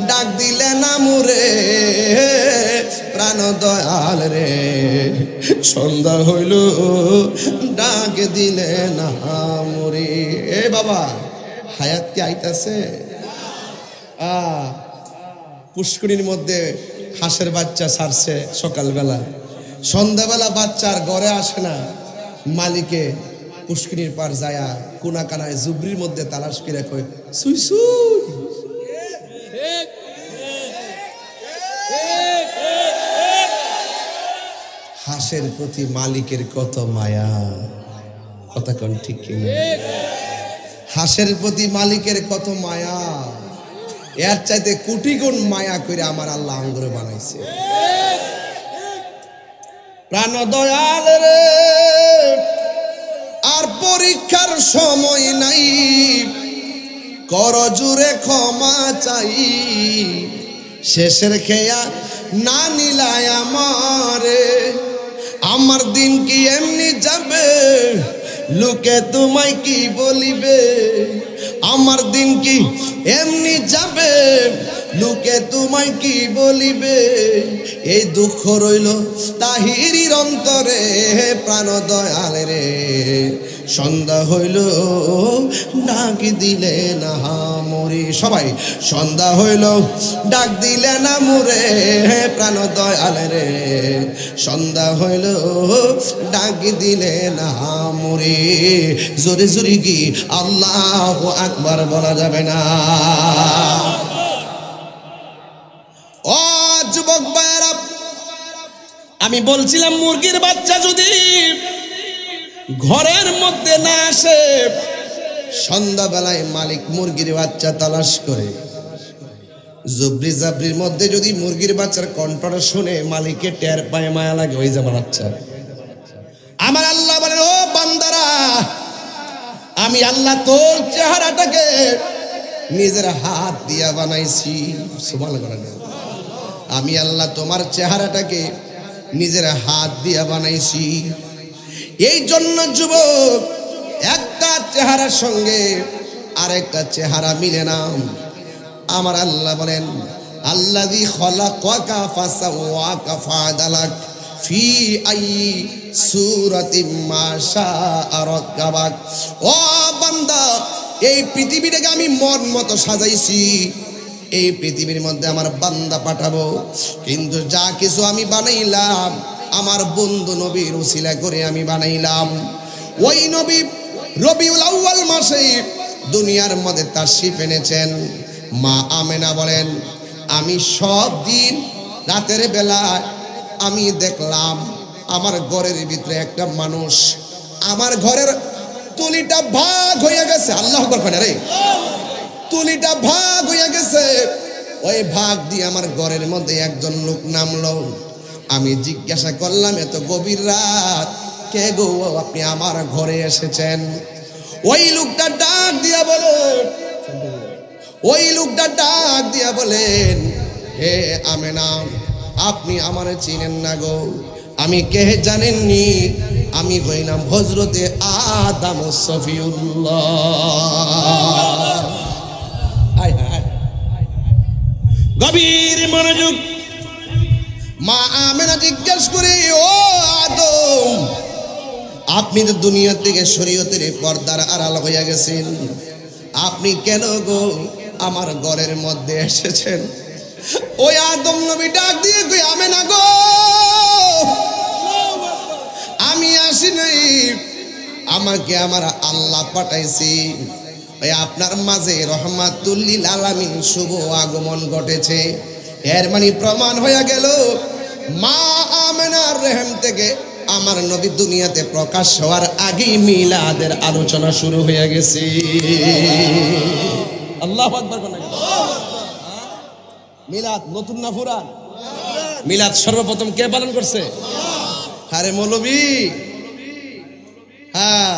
ডাক দিলে না মরে, প্রাণ দয়াল রে সন্ধ্যা হইল ডাক দিলে না মরে। এ বাবা হায়াত কি আইতাছে? পুষ্করিণীর মধ্যে হাঁসের বাচ্চা ছাড়ছে সকালবেলা, সন্ধ্যাবেলা বাচ্চার ঘরে আসে না, মালিকে পুষ্করিণীর পার যায়া কোনা কানায় জুবরির মধ্যে তালাশ করে কয় সুই সুই। হাঁসের প্রতি মালিকের কত মায়া, কথা কোন ঠিক কিনা? হাঁসের প্রতি মালিকের কত মায়া, এর চাইতে কোটি গুণ মায়া করে আমার আল্লাহ আঙ্গুরে বানাইছে। প্রাণ দয়াল রে আর পরীক্ষার সময় নাই, কর জুড়ে ক্ষমা চাই, শেষের খেয়া না নিলাই আমারে, আমার দিন কি এমনি যাবে লোকে তোমায় কি বলিবে, আমার দিন কি এমনি যাবে লোকে তোমায় কি বলিবে, এই দুঃখ রইল তাহিরির অন্তরে। প্রাণ দয়াল রে সন্ধ্যা হইল ডাক দিলে না মরে, সবাই সন্ধ্যা হইল ডাক দিলে না মরে, প্রাণ দয়াল রে সন্ধ্যা হইল ডাক দিলে না মরে। জোরে জোরে কি আল্লাহু আকবার বলা যাবে না? ও যুবক ভাইরা, আমি বলছিলাম মুরগির বাচ্চা যদি ঘরের মধ্যে না আসে, সন্ধ্যাবেলায় মালিক মুরগির বাচ্চা তালাশ করে, জুবরি জাবরির মধ্যে যদি মুরগির বাচ্চার কণ্ঠটা শুনে মালিকের টের পায়, মায়া লাগে, ওই যে আমার বাচ্চা। আমার আল্লাহ বলেন, ও বান্দারা, আমি আল্লাহ তোর চেহারাটাকে নিজের হাত দিয়া বানাইছি। সুবহানাল্লাহ। আমি আল্লাহ তোমার চেহারাটাকে নিজের হাত দিয়া বানাইছি। এই জন্য যুবক, একটা চেহারার সঙ্গে আরেকটা চেহারা মিলে না। আমার আল্লাহ বলেন, আল্লাযী খালাকাকা ফাসাওয়াকা ফাআদালাক ফি আই সূরাতিম মা শাআ রাক্কাবাক। ও বান্দা, এই পৃথিবীটাকে আমি মন মতো সাজাইছি, এই পৃথিবীর মধ্যে আমার বান্দা পাঠাবো, কিন্তু যা কিছু আমি বানাইলাম আমার বন্ধু নবীর উসিলা করে আমি বানাইলাম। ওই নবী রবিউল আউয়াল মাসে দুনিয়ার মধ্যে তাশরীফ এনেছেন। মা আমেনা বলেন, আমি সব দিন রাতের বেলা আমি দেখলাম আমার ঘরের ভিতরে একটা মানুষ, আমার ঘরের তুলিটা ভাগ হয়ে গেছে। আল্লাহু আকবার রে, তুলিটা ভাগ হয়ে গেছে। ওই ভাগ দিয়ে আমার ঘরের মধ্যে একজন লোক নামলো। আমি জিজ্ঞাসা করলাম, এত গভীর রাত, কে গো আপনি আমার ঘরে এসেছেন? ওই লোকটা ডাক দিয়া বলেন, হে আমেনা, আপনি আমারে চিনেন না গো? আমি কে জানেননি? আমি হইলাম হযরতে আদম সফিউল্লাহ। গভীর মনোযোগ। মা আমেনা জিজ্ঞেস করে, ও আদম, আপনি তো দুনিয়া থেকে শরীয়তের পর্দার আড়াল হইয়া গেছেন, আপনি কেন গো আমার ঘরের মধ্যে এসেছেন? ওই আদম নবী ডাক দিয়ে কই, আমেনা গো, আমি আসি আমাকে আমার আল্লাহ পাঠাইছি, ওই আপনার মাঝে রহমাতুল লিল আলামিন শুভ আগমন ঘটেছে। এর মানে প্রমাণ হয়ে গেল মা আমেনার রহম থেকে আমার নবী দুনিয়াতে প্রকাশ হওয়ার আগেই মিলাদের আলোচনা শুরু হয়ে গেছে। আল্লাহু আকবার। মিলাদ নতুন না পুরান? মিলাদ সর্বপ্রথম কে পালন করছে? আরে মৌলবী। হ্যাঁ,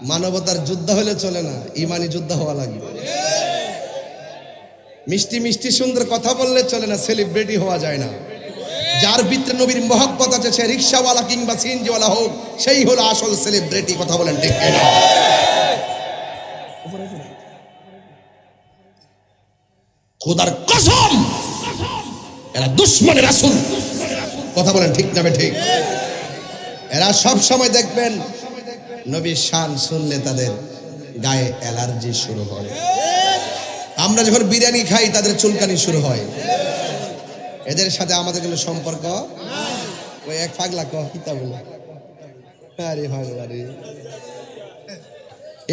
মানবতার যুদ্ধ হলে চলে না, ইমানি যুদ্ধ হওয়া লাগবে। মিষ্টি মিষ্টি সুন্দর কথা বললে চলে না, সেলিব্রিটি হওয়া যায় না। যার ভিতরে নবীর মহব্বত আছে, সে রিক্সাওয়ালা কিংবা সিএনজিওয়ালা হোক, সেই হলো আসল সেলিব্রিটি। কথা বলেন ঠিক কিনা? খোদার কসম এরা দুশমনের রাসূল। কথা বলেন ঠিক না ঠিক? এরা সব সময় দেখবেন নবীর শান শুনলে তাদের গায়ে অ্যালার্জি শুরু হয়। আমরা যখন বিরিয়ানি খাই তাদের চুলকানি শুরু হয়। এদের সাথে আমাদের কোনো সম্পর্ক। ওই এক পাগলা কিতা বলে, আরে পাগলা রে,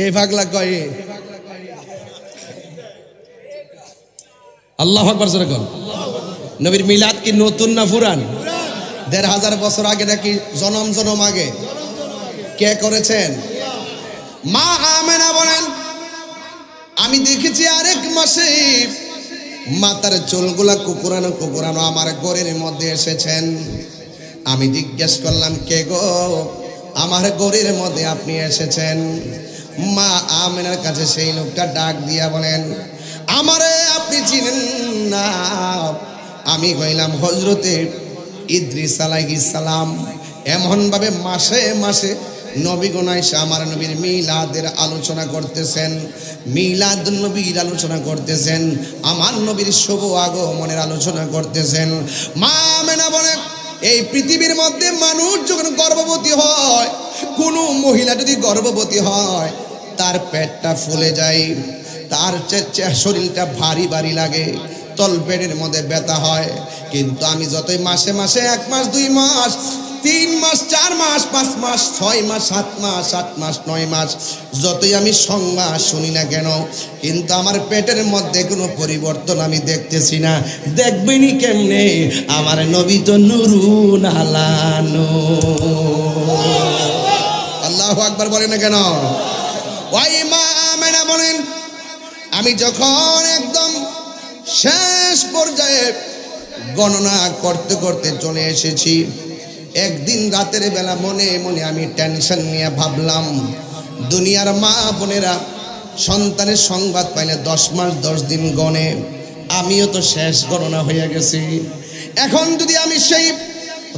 এই পাগলা কয় আল্লাহু আকবার জোরে বল। নবীর মিলাদ কি নতুন না পুরান? ১৫০০ বছর আগে নাকি জনম জনম আগে? কে করেছেন? মা আমেনা বলেন, আমি দেখেছি আরেক মাসে মাতার চুলগুলা কুকুরানো কুকুরানো আমার ঘরের মধ্যে এসেছেন। আমি জিজ্ঞেস করলাম, কে গো? আমার ঘরের মধ্যে আপনি এসেছেন। মা আমেনার কাছে সেই লোকটা ডাক দিয়া বলেন, আমারে আপনি চিনেন না? আমি কইলাম, হযরতে ইদ্রিস আলাইহিস সালাম এমন ভাবে মাসে মাসে নবীগণ আয়েশা আমার নবীর মিলাদের আলোচনা করতেছেন, মিলাদ নবীর আলোচনা করতেছেন, আমার নবীর শুভ আগমনের আলোচনা করতেছেন। মা আমেনা বলে, এই পৃথিবীর মধ্যে মানুষ যখন গর্ভবতী হয়, কোনো মহিলা যদি গর্ভবতী হয়, তার পেটটা ফুলে যায়, তার শরীরটা ভারী ভারী লাগে, তলপেটের মধ্যে ব্যথা হয়। কিন্তু আমি যতই মাসে মাসে 1 মাস 2 মাস 3 মাস 4 মাস 5 মাস 6 মাস 7 মাস 8 মাস 9 মাস যতই আমি সংবাদ শুনি না কেন, কিন্তু আমার পেটের মধ্যে কোনো পরিবর্তন আমি দেখতেছি না। দেখবেনি কেমনে? আমার নবী তো নুরুন আলা নূর। আল্লাহু আকবার বলেন না কেন? ওই মা আমেনা বলেন, আমি যখন একদম শেষ পর্যায়ে গণনা করতে করতে চলে এসেছি, একদিন রাতের বেলা মনে মনে আমি টেনশন নিয়ে ভাবলাম, দুনিয়ার মা বোনেরা সন্তানের সংবাদ পাইলে 10 মাস 10 দিন গণে, আমিও তো শেষ গণনা হয়ে গেছি। এখন যদি আমি সেই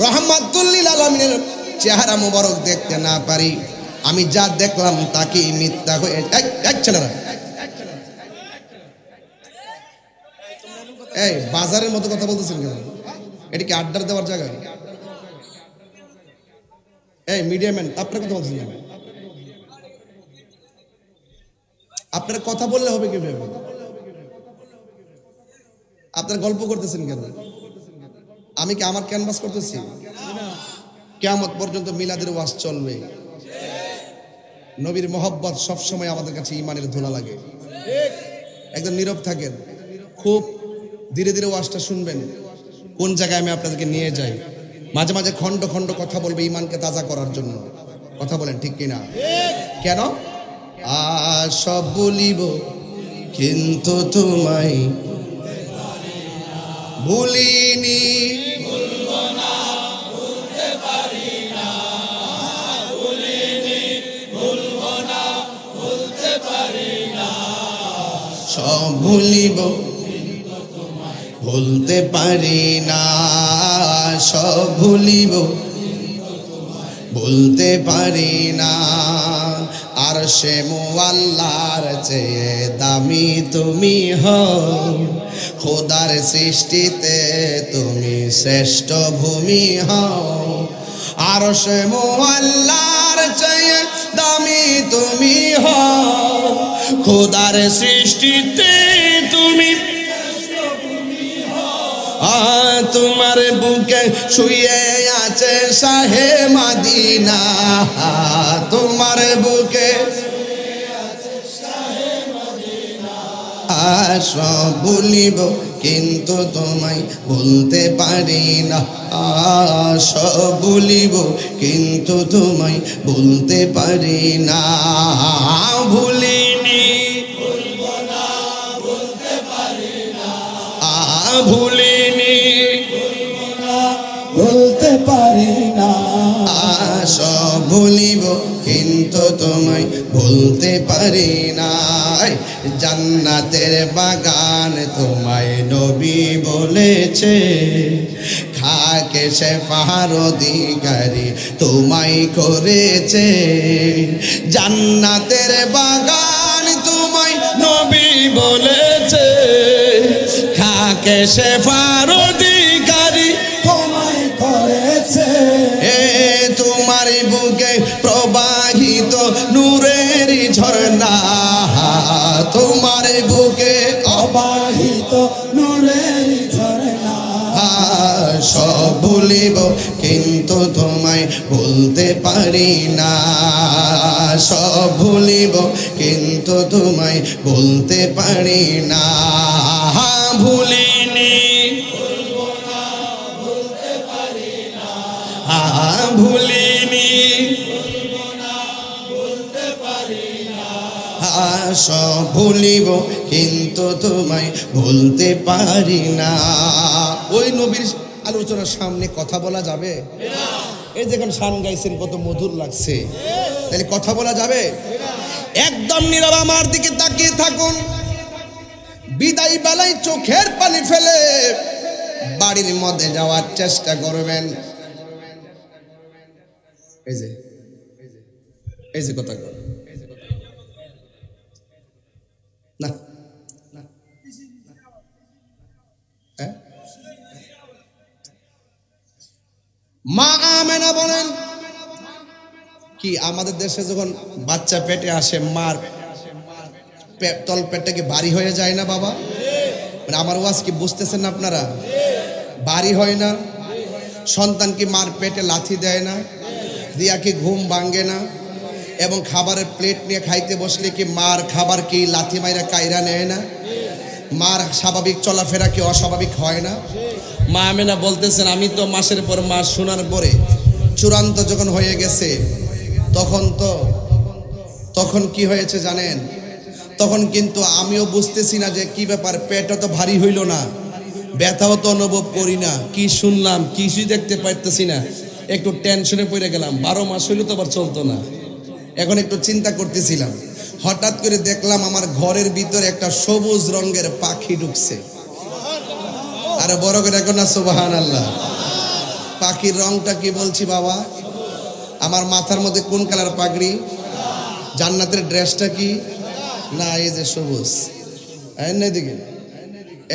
রহমাতুল লিল আলামিনের চেহারা মোবারক দেখতে না পারি, আমি যা দেখলাম তাকে মিথ্যা হয়ে এক ছেলেরা, এই বাজারের মতো কথা বলতেছেন কেন? এটা কি আড্ডার দেওয়ার জায়গা? এই মিডিয়াম্যান, আপনার কথা বলছেন, আপনার কথা বললে হবে কিভাবে? আপনার গল্প করতেছেন কেন? আমি কি আমার ক্যানভাস করতেছি? কিয়ামত পর্যন্ত মিলাদের ওয়াজ চলবে। নবীর মহব্বত সবসময় আমাদের কাছে ইমানের ধুলা লাগে। একদম নীরব থাকেন, খুব ধীরে ধীরে ওয়াজটা শুনবেন। কোন জায়গায় আমি আপনাদেরকে নিয়ে যাই, মাঝে মাঝে খন্ড খন্ড কথা বলবে ইমানকে তাজা করার জন্য। কথা বলেন ঠিক কিনা? কেন? সব বলিব কিন্তু তোমায় ভুলিনি, সব ভুলিব ভুলতে পারি না, সব ভুলিব ভুলতে পারি না। আর সে মুআল্লার চেয়ে দামি তুমি হও, খোদার সৃষ্টিতে তুমি শ্রেষ্ঠ ভূমি হও। আর সে মুআল্লার চেয়ে দামি তুমি হও, খোদার সৃষ্টিতে তুমি তোমার বুকে শুয়ে আছে শাহে মদিনা, তোমার বুকে সব ভুলিব কিন্তু তোমায় বলতে পারি না, সব ভুলিব কিন্তু তোমায় বলতে পারি না। ভুলিনি ভুলিনি বলতে পারি না, সব ভুলিব কিন্তু তোমায় বলতে পারি না। জান্নাতের বাগান তোমায় নবী বলেছে, খাকে শেফার অধিকারী তোমায় করেছে। জান্নাতের বাগান তোমায় নবী বলেছে, খাকে শেফার অধিকারী তোমায় করেছে। তোমার বুকে প্রবাহিত নূরের ঝর্ণা, তোমার বুকে অবাহিত নূরের ঝরনা, সব ভুলিব কিন্তু তোমায় বলতে পারি না, সব ভুলিব কিন্তু তোমায় বলতে পারি না। ভুলিনি ভুলিনি সব ভুলিব কিন্তু তোমায় বলতে পারি না। ওই নবীর আলোচনার সামনে কথা বলা যাবে? এই যেখানে শান গাইছেন কত মধুর লাগছে, তাহলে কথা বলা যাবে? একদম নীরব আমার দিকে তাকিয়ে থাকুন। বিদায় বেলায় চোখের পানি ফেলে বাড়ির মধ্যে যাওয়ার চেষ্টা করবেন। এই যে কথা না, মা আমেনা বলেন কি আমাদের দেশে যখন বাচ্চা পেটে আসে মার তল পেটটা কি ভারী হয়ে যায় না বাবা? মানে আমার ওয়াজ কি বুঝতেছেন না আপনারা? ভারী হয় না? সন্তান কি মার পেটে লাথি দেয় না? দিয়া কি ঘুম ভাঙে না? এবং খাবারের প্লেট নিয়ে খাইতে বসলে কি মার খাবার কি লাথি মাইরা কাইরা নেয় না? মার স্বাভাবিক চলাফেরা কি অস্বাভাবিক হয় না? মা আমেনা বলতেছেন আমি তো মাসের পর মাস শোনার পরে চূড়ান্ত যখন হয়ে গেছে তখন কি হয়েছে জানেন? তখন কিন্তু আমিও বুঝতেছি না যে কি ব্যাপার, পেটও তো ভারী হইল না, ব্যথাও তো অনুভব করি না, কি শুনলাম কিছুই দেখতে পাইতেছি না, একটু টেনশনে পড়ে গেলাম। 12 মাস হইলে তো আবার চলতো না। এখন একটু চিন্তা করতেছিলাম, হঠাৎ করে দেখলাম আমার ঘরের ভিতরে একটা সবুজ রঙের পাখি ঢুকছে। আরে বড় করে এখন না সুবহানাল্লাহ। পাখির রংটা কি বলছি বাবা? আমার মাথার মধ্যে কোন কালার পাগড়ি? জান্নাতের ড্রেসটা কি? না এই যে সবুজ, দিকে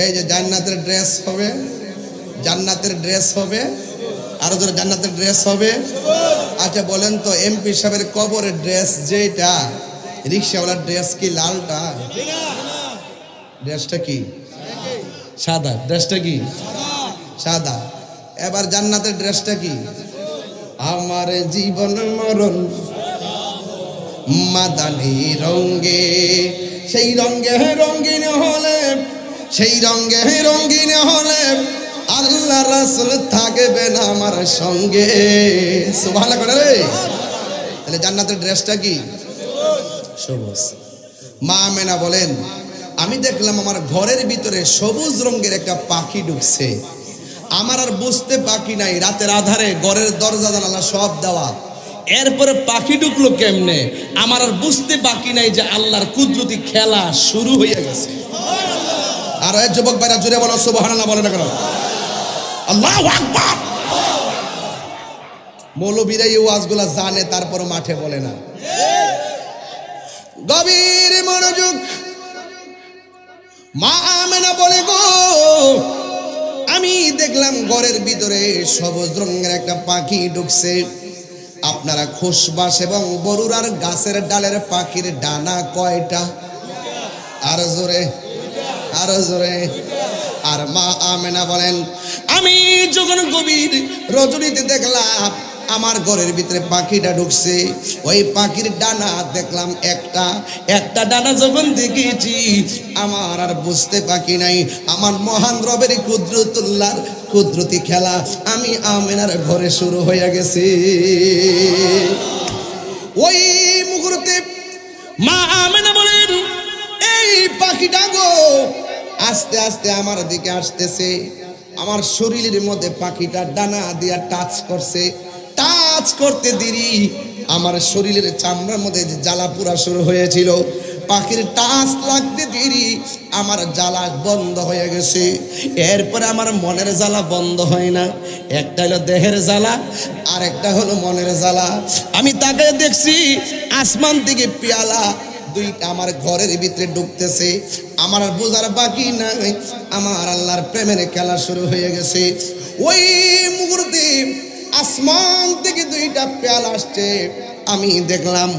এই যে জান্নাতের ড্রেস হবে, জান্নাতের ড্রেস হবে, আরো যারা জান্নাতের ড্রেস হবে। আচ্ছা বলেন তো এমপি সাহেবের কবরের ড্রেস যেটা, রিক্সাওয়ালার ড্রেস কি লালটা? ড্রেসটা কি সাদা? ড্রেসটা কি সাদা। এবার জান্নাতের ড্রেসটা কি? আমার জীবন মরণ মাদানি রঙে, সেই রঙে রঙিন হলে, সেই রঙে রঙিন হলে আল্লাহ রাসূল থাকবেন আমার সঙ্গে। সুবহানাল্লাহ করে রে। তাহলে জান্নাতের ড্রেসটা কি? সবুজ। মা আমেনা বলেন আমি দেখলাম আমার ঘরের ভিতরে সবুজ রঙের একটা পাখি ঢুকছে। আমার আর বুঝতে বাকি নাই, রাতের আধারে ঘরের দরজা জানালা সব দেওয়া, এরপরে পাখি ঢুকলো কেমনে আমার আর বুঝতে বাকি নাই যে আল্লাহর কুদরতি খেলা শুরু হয়ে গেছে। আর এই যুবক ভাইরা জুড়ে বলো সুবহানাল্লাহ, বলে না কেন? আল্লাহু আকবার। মৌলবীরা এই ওয়াজগুলা জানে তারপর মাঠে বলে না। গভীর মনোযোগ। মা আমেনা বলে গো আমি দেখলাম ঘরের ভিতরে সবুজ রঙের একটা পাখি ঢুকছে। আপনারা খোসবাস এবং বরুড়ার গাছের ডালের পাখির ডানা কয়টা? আরো জোরে, আরো জোরে। আর মা আমেনা বলেন আমি যখন গভীর রজনীতে দেখলাম আমার ঘরের ভিতরে পাখিটা ঢুকছে, ওই পাখির ডানা দেখলাম একটা ডানা যখন দেখেছি আমার আর বুঝতে বাকি নাই আমার মহান রবের কুদরতুল্লাহর কুদরতি খেলা আমি আমিনার ঘরে শুরু হয়ে গেছে। ওই মুহূর্তে মা আমিনা বলেন, এই পাখিটা গো আস্তে আস্তে আমার দিকে আসতেছে, আমার শরীরের মধ্যে পাখিটা ডানা দিয়া টাচ করছে, টাচ করতে দেরি আমার শরীরের চামড়ার মধ্যে যে জ্বালা পোড়া শুরু হয়েছিল, পাখির টাচ লাগতে দেরি আমার জ্বালা বন্ধ হয়ে গেছে। এরপরে আমার মনের জ্বালা বন্ধ হয় না, একটা হলো দেহের জ্বালা আর একটা হলো মনের জ্বালা। আমি তাকে দেখছি আসমান থেকে পেয়ালা দুইটা আমার ঘরের ভিতরে ঢুকতেছে, আমার আর বোঝার বাকি নাই আমার আল্লাহর প্রেমের খেলা শুরু হয়ে গেছে। ওই মুহূর্তে আসমান থেকে দুইটা পেয়ালা আসছে, আমি দেখলাম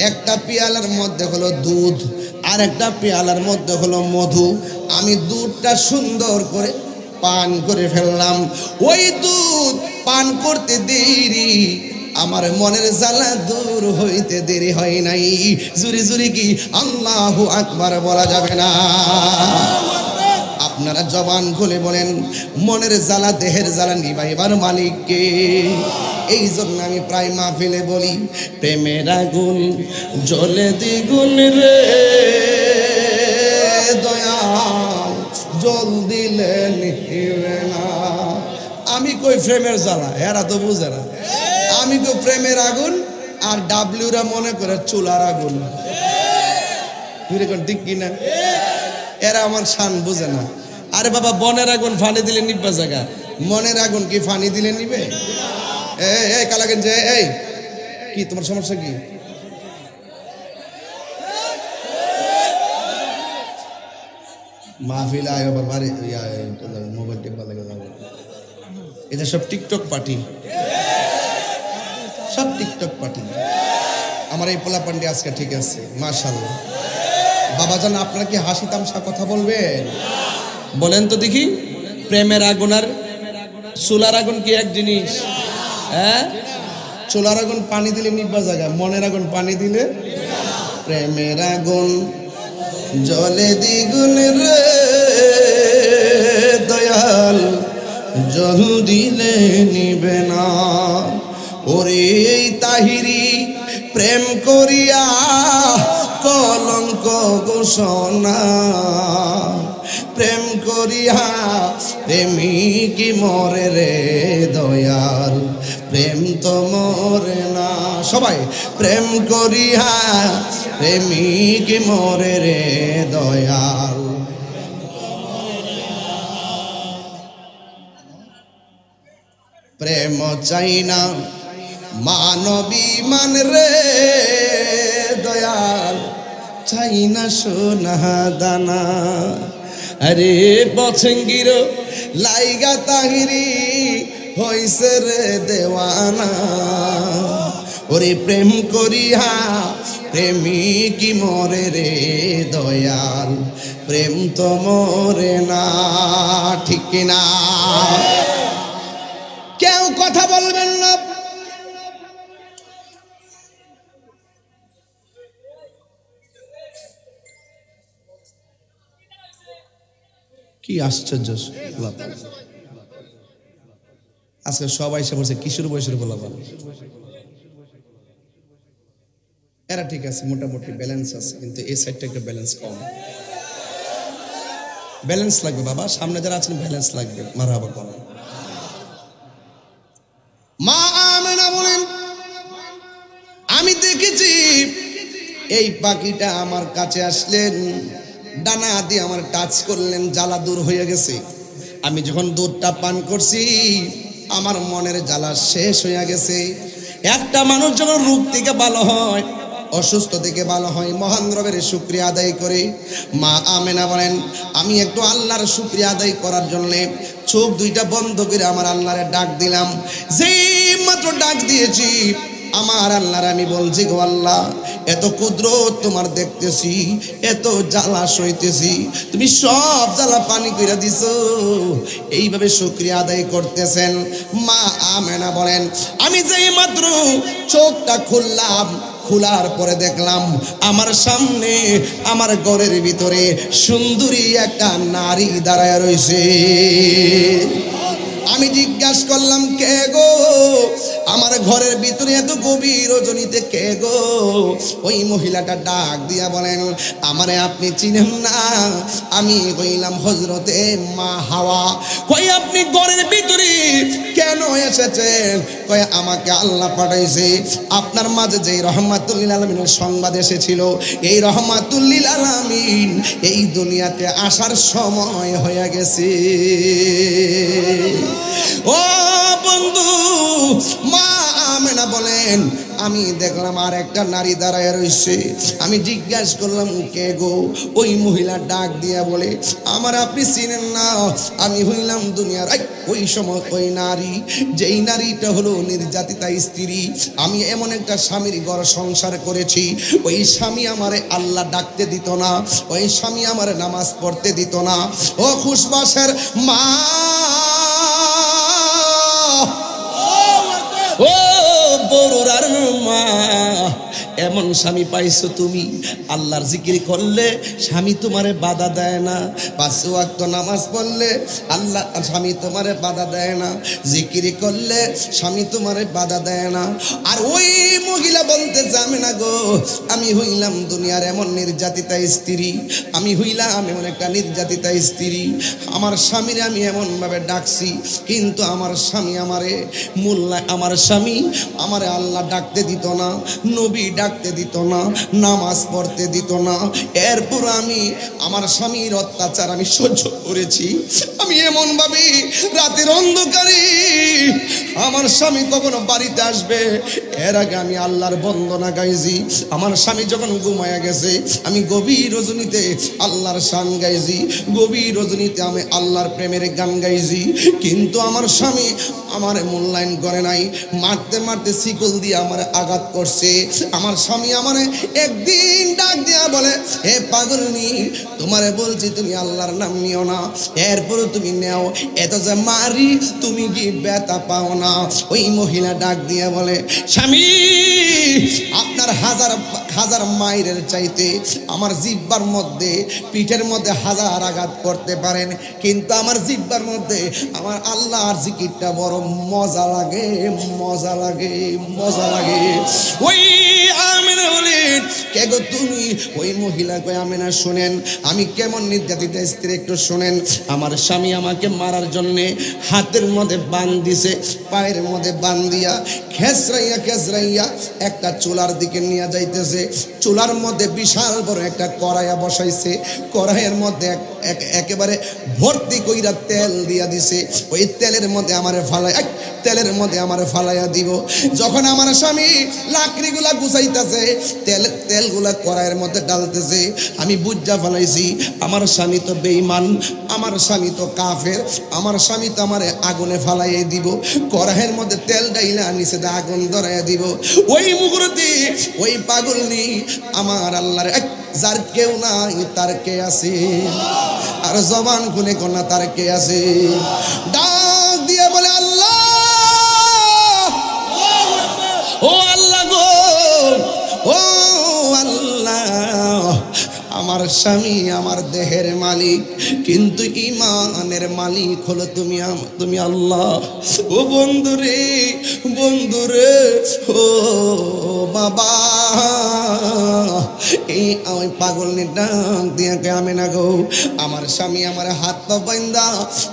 একটা পেয়ালার মধ্যে হলো দুধ আর একটা পেয়ালার মধ্যে হলো মধু। আমি দুধটা সুন্দর করে পান করে ফেললাম। ওই দুধ পান করতে দেরি আমার মনের জ্বালা দূর হইতে দেরি হয় নাই। জুরি জুরি কি আল্লাহু আকবার বলা যাবে না? আপনারা জবান খুলে বলেন, মনের জ্বালা দেহের জ্বালা নিভাইবার মালিককে। এই জন্য আমি প্রায় মাহফিলে বলি, প্রেমের আগুন জ্বলে দ্বিগুণ রে দয়াল, জল দিলে নিবে না। আমি কই প্রেমের জ্বালা, এরা তো বুঝে না। আমি কই প্রেমের আগুন, আর ডাব্লিউরা মনে করে চুলার আগুন। ঠিক কিনা? এরা আমার শান বুঝে না। আরে বাবা, বনের আগুন ফানি দিলে নিবা জায়গা, মনের আগুন কি ফানি দিলে নিবে? এই কালাগেন যে, এই কি তোমার সমস্যা কি? মাহফিল আয় আবার বাড়ি মোবাইল টিপা লাগে যাবো। এটা সব টিকটক পার্টি, সব টিকটক পার্টি। আমার এই পোলা পান্ডি আজকে ঠিক আছে, মাশাআল্লাহ। বাবাজান, আপনারা কি হাসি তামসা কথা বলবেন? বলেন তো দেখি, প্রেমের আগুন আর চুলার আগুন কি এক জিনিস? হ্যাঁ, চুলার আগুন পানি দিলে নিবা জায়গা, মনের আগুন পানি দিলে। প্রেমের আগুন জলে দ্বিগুণ রে দয়াল, জল দিলে নিবে না। ওরে এই তাহিরি প্রেম করিয়া কলঙ্ক ঘোষণা, প্রেম করিয়া প্রেমিক মরে রে দয়াল, প্রেম তো মরে না। সবাই, প্রেম করিয়া প্রেমিক মরে রে দয়াল। প্রেম চাই না মানবী মান রে দয়াল, চাই না সোনা দানা। আরে বছঙ্গির লাইগা তাহিরি হইছে রে দেওয়ানা। ওরে প্রেম করিয়া প্রেমিক মরে রে দয়াল, প্রেম তো মরে না। ঠিক কিনা? কেউ কথা বলবেন না। কি আশ্চর্য! আজকে সবাই এসে বলছে কিশোর বয়সের বলাবান। এরা ঠিক আছে, মোটামুটি ব্যালেন্স আছে, কিন্তু এই সাইডটা একটু ব্যালেন্স কম। ব্যালেন্স লাগবে বাবা, সামনে যারা আছেন ব্যালেন্স লাগবে। মারহাবা বলেন। মা আমেনা বলেন, আমি দেখেছি এই পাখিটা আমার কাছে আসলেন, ডানা দিয়ে আমার টাচ করলেন, জ্বালা দূর হয়ে গেছে। আমি যখন দুধটা পান করছি আমার মনের জ্বালা শেষ হয়ে গেছে। একটা মানুষ যখন রোগ থেকে ভালো হয়, অসুস্থ থেকে ভালো হয়, মহান রবের শুকরিয়া আদায় করে। মা আমেনা বলেন, আমি একটু আল্লাহর শুকরিয়া আদায় করার জন্য চোখ দুইটা বন্ধ করে আমার আল্লাহরে ডাক দিলাম। যেই মাত্র ডাক দিয়েছি আমার আল্লাহর আমি বলছি গো আল্লাহ, এত কুদরত তোমার দেখতেছি, এত জ্বালা সইতেছি, তুমি সব জ্বালা পানি কইরা দিছো। এইভাবে শুকরিয়া আদায় করতেছেন। মা আমেনা বলেন, আমি যেই মাত্র চোখটা খুললাম, খোলার পরে দেখলাম আমার সামনে আমার ঘরের ভিতরে সুন্দরী একটা নারী দাঁড়ায় রয়েছে। আমি জিজ্ঞাসা করলাম, কে গো? আমার ঘরের ভিতরে এত গভীর রজনীতে কে গো? ওই মহিলাটা ডাক দিয়া বলেন, আমারে আপনি চিনেন না? আমি কইলাম হযরতে মা হাওয়া। কই আপনি ঘরের ভিতরে কেন এসেছেন? কই আমাকে আল্লাহ পাঠাইছে, আপনার মাঝে যে রহমাতুল লিল আলামিনের সংবাদ এসেছিল, এই রহমাতুল লিল আলামিন এই দুনিয়াতে আসার সময় হয়ে গেছে। ও বন্ধু, মা আমেনা বলেন, আমি দেখলাম আর একটা নারী দাঁড়ায় রয়েছে। আমি জিজ্ঞাসা করলাম, কে গো? ওই মহিলা ডাক দিয়া বলে, আমার আপনি চিনেন না? আমি হইলাম দুনিয়ার ওই সময় ওই নারী, যেই নারীটা হলো নির্যাতিতা স্ত্রী। আমি এমন একটা স্বামীর ঘর সংসার করেছি, ওই স্বামী আমারে আল্লাহ ডাকতে দিত না, ওই স্বামী আমারে নামাজ পড়তে দিত না। ও খুশবাসের মা, ও বড়ুরার মা, এমন স্বামী পাইছো তুমি, আল্লাহর জিকির করলে স্বামী তোমারে বাধা দেয় না, 5 ওয়াক্ত নামাজ পড়লে আল্লাহ স্বামী তোমারে বাধা দেয় না, জিকির করলে স্বামী তোমারে বাধা দেয় না। আর ওই মহিলা বলতে যাবে না গো, আমি হইলাম দুনিয়ার এমন নির্যাতিতা স্ত্রী, আমি হইলাম এমন একটা নির্যাতিতা স্ত্রী। আমার স্বামীরে আমি এমনভাবে ডাকছি, কিন্তু আমার স্বামী আমারে আমার স্বামী আমারে আল্লাহ ডাকতে দিত না, নবী ডাকতে দিত না, নামাজ পড়তে দিত না। এরপর আমি আমার স্বামীর অত্যাচার আমি সহ্য করেছি। আমি এমন ভাবে রাতের অন্ধকারে আমার স্বামী কখনো বাড়িতে আসবে, এর আগে আমি আল্লাহর বন্দনা গাইছি। আমার স্বামী যখন ঘুমায়া গেছে, আমি গভীর রজনীতে আল্লাহর শান গাইছি, গভীর রজনীতে আমি আল্লাহর প্রেমের গান গাইছি। কিন্তু আমার স্বামী আমার মূল্যায়ন করে নাই, মারতে মারতে শিকল দিয়ে আমার আঘাত করছে। আমার স্বামী আমারে একদিন ডাক দিয়া বলে, হে পাগলনি, তোমারে বলছি তুমি আল্লাহর নাম নিও না, এরপর তুমি নেও, এত যে মারি তুমি কি ব্যথা পাও না? ওই মহিলা ডাক দিয়া বলে, স্বামী আপনার হাজার হাজার মাইরের চাইতে আমার জিহ্বার মধ্যে, পিঠের মধ্যে হাজার আঘাত করতে পারেন, কিন্তু আমার জিহ্বার মধ্যে আমার আল্লাহর জিকিরটা বড় মজা লাগে, মজা লাগে, মজা লাগে। ওই আমেনা বলেন, কে গো তুমি? ওই মহিলা কয়, আমেনা শুনেন আমি কেমন নির্যাতিতা স্ত্রী, একটু শুনেন। আমার স্বামী আমাকে মারার জন্যে হাতের মধ্যে বান দিছে, পায়ের মধ্যে বান দিয়া খেসরাইয়া খেসরাইয়া একটা চুলার দিকে নিয়ে যাইতেছে। চুলার মধ্যে বিশাল বড় একটা কড়াইয়া বসাইছে, কড়াইয়ের মধ্যে একেবারে ভর্তি কইরা তেল দিয়া দিছে। ওই তেলের মধ্যে আমারে তেলের মধ্যে আমারে ফালাইয়া দিব। যখন আমার স্বামী লাকড়িগুলা গুছাইতেছে, তেলগুলা কড়াইয়ের মধ্যে ডালতেছে, আমি বুঝা ফেলাইছি আমার স্বামী তো বেঈমান, আমার স্বামী তো কাফের, আমার স্বামী তো আমারে আগুনে ফালাইয়ে দিব, কড়াইয়ের মধ্যে তেল ডাইলা নিচে আগুন ধরাইয়া দিব। ওই মুহূর্তে ওই পাগলনি আমার আল্লাহর যার কেউ নাই তার কে আছে, আর জবান খুলে কোনা তার কে আছে, ডাক দিয়ে বলে, আল্লাহ, ও আল্লাহ গো, ও আল্লাহ, আমার স্বামী আমার দেহের মালিক, কিন্তু ইমানের মালিক হলো তুমি আল্লাহ। ও বন্ধুরে, বন্ধুরে, ও বাবা, এই ওই পাগলনি ডাক দিয়া কে, আমি না গো, আমার স্বামী আমার হাত পা বাইন্দা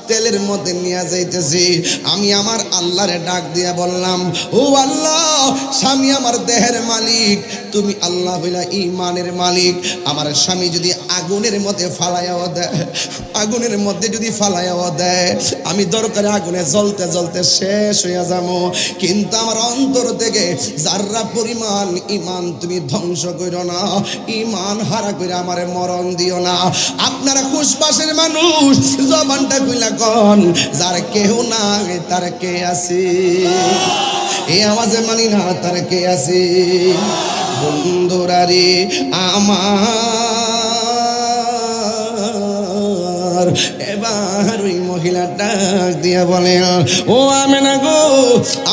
তেলের মধ্যে নিয়ে যাইতেছি। আমি আমার আল্লাহরে ডাক দিয়া বললাম, ও আল্লাহ, স্বামী আমার দেহের মালিক, তুমি আল্লাহ হইলা ইমানের মালিক। আমার স্বামী যদি আগুনের মধ্যে ফালাইয়াও দেয়, আগুনের মধ্যে যদি ফালাইয়াও দেয়, আমি দরকারে আগুনে জ্বলতে জ্বলতে শেষ হইয়া যাবো, কিন্তু আমার অন্তর থেকে যাররা পরিমাণ ইমান তুমি ধ্বংস করো না, ইমান হারা করে আমারে মরণ দিও না। আপনারা খুশবাসের মানুষ, জবানটা কইলা কন, যার কেউ নাই তার কে আছে। এই আওয়াজে মানি না তার কে আছে? বন্ধুরা রে আমার, এবার ওই মহিলা ডাক দিয়া বলে, ও আমেনা গো,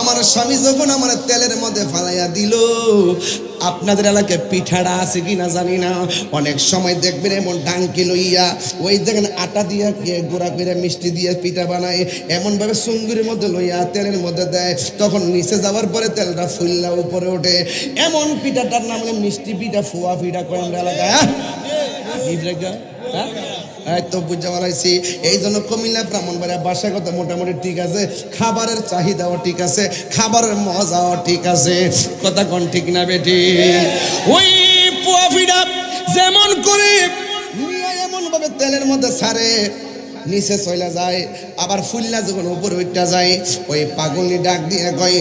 আমার স্বামী যখন আমার তেলের মধ্যে ফালাইয়া দিল, আপনাদের এলাকায় পিঠাটা আছে কিনা জানি না, অনেক সময় দেখবেন এমন ডাঙ্কি লইয়া ওই দেখেন আটা দিয়া গুঁড়া করে মিষ্টি দিয়ে পিঠা বানায়, এমনভাবে সুঙ্গুরের মধ্যে লইয়া তেলের মধ্যে দেয়, তখন নিচে যাওয়ার পরে তেলটা ফুললা উপরে ওঠে। এমন পিঠাটার নাম হলে মিষ্টি পিঠা, ফুয়া পিঠা কয় আমরা এলাকায়। তো বুঝতে পারছি। এই জন্য কুমিল্লা ব্রাহ্মণবাড়িয়া বাসার কথা মোটামুটি ঠিক আছে, খাবারের চাহিদাও ঠিক আছে, খাবারের মজাও ঠিক আছে, কথা কোন ঠিক না বেটি? ওই পোয়া পিঠা যেমন করে এমন ভাবে তেলের মধ্যে ছাড়ে, নিচে চলে যায়, আবার ফুল্লা যখন উপরে উঠতে যায়, ওই পাগলনি ডাক দিয়ে কয়,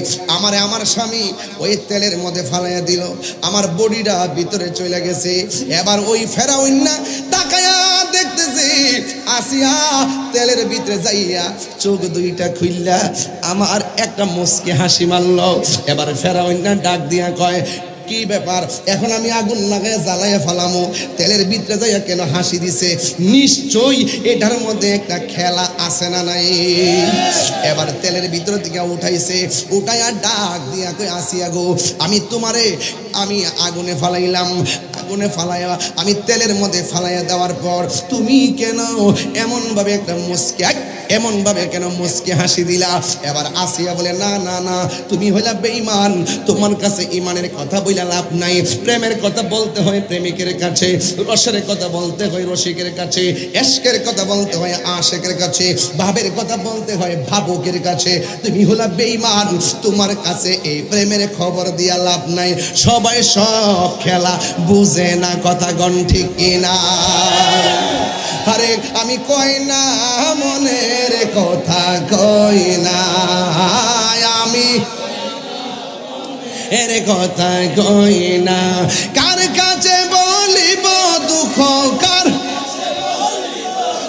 আমার স্বামী ওই তেলের মধ্যে ফালাইয়া দিল, আমার বডিটা ভিতরে চলে গেছে। এবার ওই ফেরাউন না তাকায়া দেখতেছে আসিয়া তেলের ভিতরে যাইয়া চোখ দুইটা খুললা আমার একটা মুচকি হাসি মারল। এবার ফেরাউন না ডাক দিয়া কয়, কি ব্যাপার, এখন আমি আগুন লাগায় জ্বালাইয়া ফালামো, তেলের ভিতরে যাইয়া কেন হাসি দিছে? নিশ্চয়ই এটার মধ্যে একটা খেলা আছে না নাই? এবার তেলের ভিতর থেকে উঠাইছে, উঠাইয়া ডাক দিয়া কই, আসিয়া গো, আমি তোমারে আমি আগুনে ফালাইলাম, আগুনে ফালাইয়া আমি তেলের মধ্যে ফালাইয়া দেওয়ার পর তুমি কেন এমনভাবে একটা মুচকি এমনভাবে কেন মুচকি হাসি দিলা? এবার আসিয়া বলে, না না না, তুমি হইলা বেঈমান, তোমার কাছে ইমানের কথা বইলা লাভ নাই, প্রেমের কথা বলতে হয় প্রেমিকের কাছে, রসের কথা বলতে হয় রসিকের কাছে, এশকের কথা বলতে হয় আশেকের কাছে, ভাবের কথা বলতে হয় ভাবুকের কাছে। তুমি হলা বেঈমান, তোমার কাছে এই প্রেমের খবর দিয়া লাভ নাই, সবাই সব খেলা বুঝে না, কথা গণ ঠিক কিনা? আরে আমি কই না মনের কথা, কই না আমি এর কথা, কই না কার কাছে বলিব দুঃখ, কার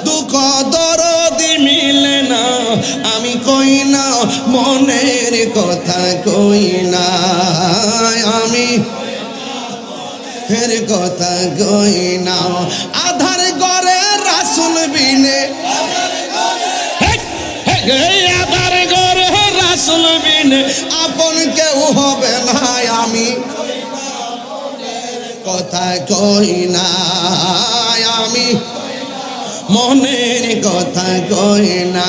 দুঃখ দরদি মিলে না, আমি কই না মনের কথা, কই না আমি এর কথা, কই না। আধার ঘরে রাসূল বিনে, আধার ঘরে রাসূল বিনে আপন কেউ হবে না, আমি কথা কই না, আমি মনের কথা কই না,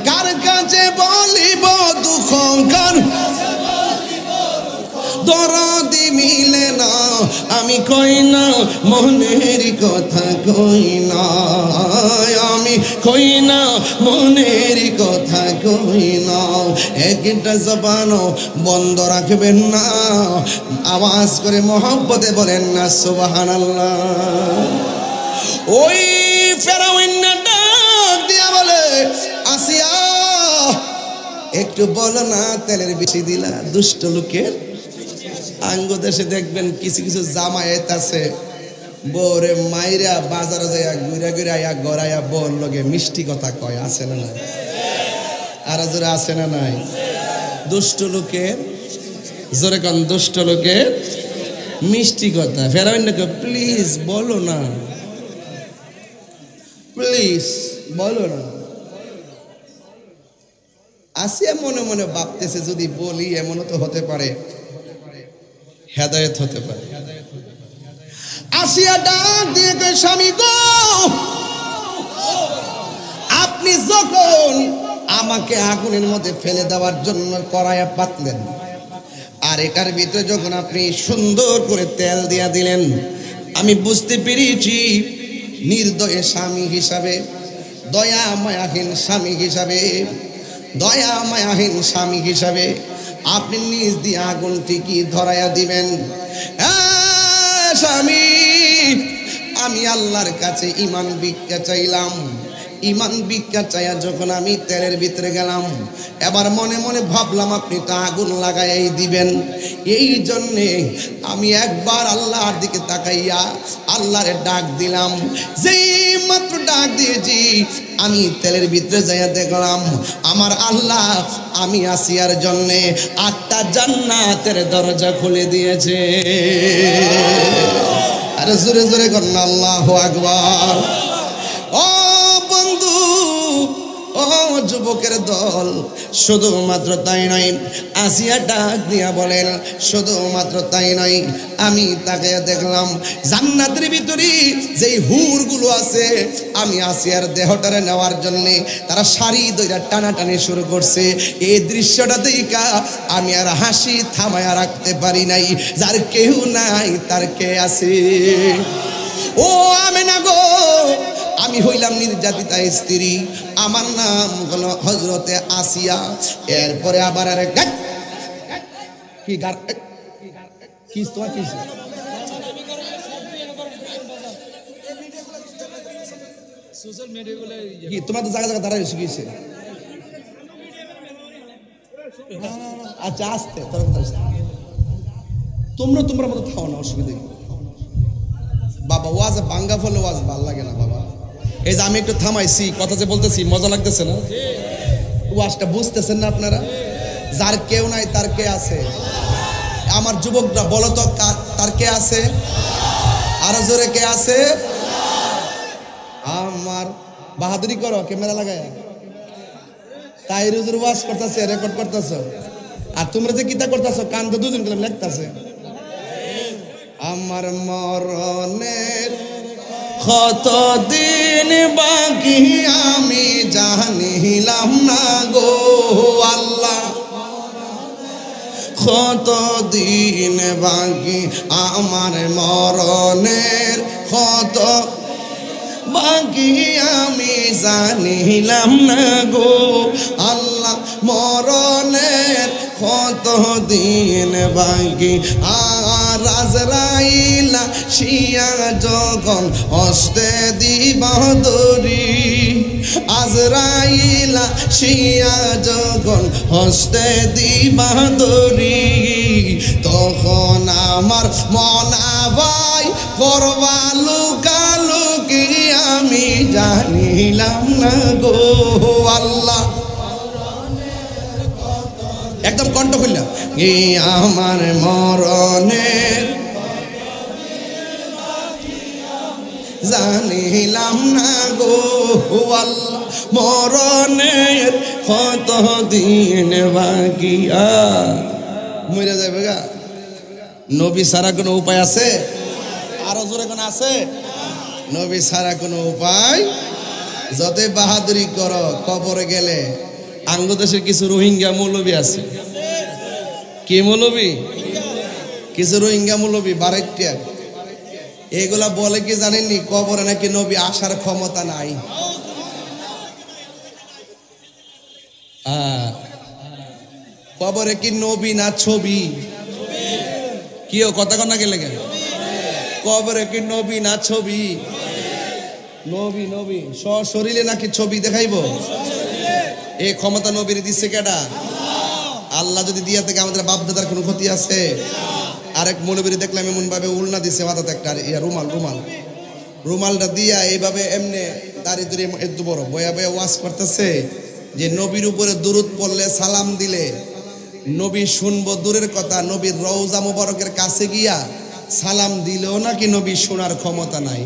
কার কাছে বলিব দুঃখ, কার দরদি মিলে না, আমি কই না মনের কথা, কই না আমি, কই না মনের কথা, কই না। একটা জবান বন্ধ রাখবেন না, আওয়াজ করে মহব্বতে বলেন না সুবহানাল্লাহ। ওই ফেরাউন ডাক দিয়া বলে, আসিয়া একটু বলো না তেলের বেশি দিলা? দুষ্ট লোকের আঙ্গ দেশে দেখবেন কিছু কিছু জামায়াত আছে, বউরে মাইরা বাজারে যাইয়া ঘুরা ঘুরা আয়া গড়াইয়া বউর লগে মিষ্টি কথা কয়, আছে না নাই? আর জোরে আছে না নাই? দুষ্ট লোকের, জোরে কোন দুষ্ট লোকের মিষ্টি কথা। ফেরাউন না কয়, প্লিজ বলো না, প্লিজ বলো না। আসিয়া মনে মনে ভাবতেছে, যদি বলি এমনও তো হতে পারে হেদায়েত হতে পারে। আসিয়া ডাক দিয়ে কয়, স্বামী গো, আপনি যখন আমাকে আগুনের মধ্যে ফেলে দেওয়ার জন্য কড়াইয়া পাতলেন, আর এটার ভিতরে যখন আপনি সুন্দর করে তেল দিয়া দিলেন, আমি বুঝতে পেরেছি নির্দয় স্বামী হিসাবে, দয়া মায়াহীন স্বামী হিসাবে, দয়া মায়াহীন স্বামী হিসাবে আপনি নিজ দিয়ে আগুন ঠিকই ধরাইয়া দিবেন। স্বামী, আমি আল্লাহর কাছে ঈমান ভিক্ষা চাইলাম, ইমান ভিক্ষা চাইয়া যখন আমি তেলের ভিতরে গেলাম, এবার মনে মনে ভাবলাম আপনি তো আগুন লাগাই দিবেন। এই জন্যে আমি একবার আল্লাহর দিকে তাকাইয়া আল্লাহরে ডাক দিলাম। যেই মাত্র ডাক দিয়েছি আমি তেলের ভিতরে যাইয়া দেখলাম আমার আল্লাহ আমি আসিয়ার জন্যে 8টা জান্নাতের দরজা খুলে দিয়েছে। আরে জোরে জোরে করেন আল্লাহু আকবার। ও বন্ধু, ও যুবকের দল, শুধুমাত্র তাই নয়, আসিয়া ডাক দিয়া বলেন শুধুমাত্র তাই নয়, আমি তাকে দেখলাম জান্নাতের ভিতরে যেই হুরগুলো আছে আমি আসিয়ার দেহটারে নেওয়ার জন্যে তারা শাড়ি ধইরা টানাটানি শুরু করছে। এই দৃশ্যটা দেখা আমি আর হাসি থামায়া রাখতে পারি নাই। যার কেউ নাই তার কে আছে? ও আমেনা গো, আমি হইলাম নির্যাতিতা স্ত্রী, আমার নাম হলো হযরতে আসিয়া। এরপরে আবার আরেকটা কি গার কি তোমার কি সোশ্যাল মিডিয়া গুলো কি তোমার তো জায়গা জায়গা দাঁড়ায় শিখিয়েছে। আচ্ছা আসতে তোমরা তোমরা মতো খাও না, অসুবিধা কি বাবা? ওয়াজ বাঙ্গা ফলে ওয়াজ ভাল লাগে না বাবা। এই যে আমি একটু থামাইছি, কথা যে বলতেছি মজা লাগতেছে না? ওয়াজটা বুঝতেছেন না আপনারা? যার কেউ নাই তার কে আছে? আমার যুবকরা বলো তো তার কে আছে? আরো জোরে কে আছে? আমার বাহাদুরি করো, ক্যামেরা লাগায় তাই রুজুর ওয়াজ করতেছে, রেকর্ড করতেছ। আর তোমরা যে কিতা করতেছ কান তো দুজন গেলে লেখতেছে। আমার মরণের কতদিন বাকি আমি জানিলাম না গো আল্লাহ, কতদিন বাকি আমার মরণের, কত বাকি আমি জানিলাম না গো আল্লাহ, মরণের কতদিন বাকি। আর আজরাইলা শিয়া যখন হস্তে দিবা দড়ি, আজরাইলা শিয়া যখন হস্তে দিবা দড়ি, তখন আমার মনাবাই করবা লুকালুকি আমি জানিলাম না গো আল্লাহ। একদম কণ্ঠ খুললাম, এ আমার মরণের জানিলাম না গো আল্লাহ, মরণের কত দিন বাকি। মরে যাবে গা। নবী ছাড়া কোনো উপায় আছে? আরো জোরে কোন আছে? নবী ছাড়া কোনো উপায়। যতই বাহাদুরি করো, কবরে গেলে আঙ্গদেশের কিছু রোহিঙ্গা মৌলবী আছে। কি মৌলবী? কিছু রোহিঙ্গা মৌলবী বারেকটিয়া, এগুলা বলে কি জানেননি? কবরে নাকি নবী আসার ক্ষমতা নাই। কবরে কি নবী না ছবি? কি কথা কন্যা গেলে কবরে কি নবী না ছবি? নবী নবী শরীরে নাকি ছবি দেখাইব? এই ক্ষমতা নবীর দিচ্ছে কেডা? আল্লাহ যদি দিয়া থেকে আমাদের বাপ দাদার কোনো ক্ষতি আছে? আরেক মৌলবীর দেখলাম এমন ভাবে উল্না দিছে মাথাতে একটা রুমালটা দিয়া এইভাবে এমনি দাঁড়িয়ে এত বড় বয়া বয়া ওয়াজ করতেছে যে নবীর উপরে দুরূদ পড়লে সালাম দিলে নবী শুনবো দূরের কথা, নবীর রওজা মুবারকের কাছে গিয়া সালাম দিলেও নাকি নবী শোনার ক্ষমতা নাই।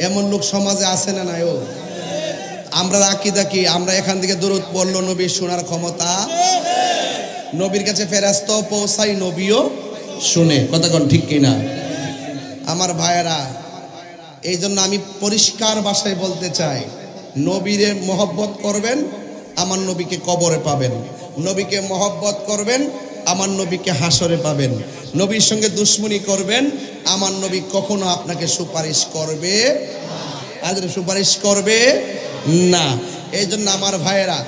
এমন লোক সমাজে আছে না নাই? ও আমরা আকীদা কি? আমরা এখান থেকে দরুদ পড়লো নবীর শোনার ক্ষমতা, নবীর কাছে ফেরেশতা পৌঁছাই নবীও শুনে। কথা কোন ঠিক কিনা আমার ভাইয়েরা? এই জন্য আমি পরিষ্কার ভাষায় বলতে চাই, নবীরে মহব্বত করবেন, আমার নবীকে কবরে পাবেন। নবীকে মহব্বত করবেন, আমার নবীকে হাসরে পাবেন। নবীর সঙ্গে দুশ্মনী করবেন, আমার নবী কখনো আপনাকে সুপারিশ করবে সুপারিশ করবে না। এই জন্য আমার ভাইয়েরা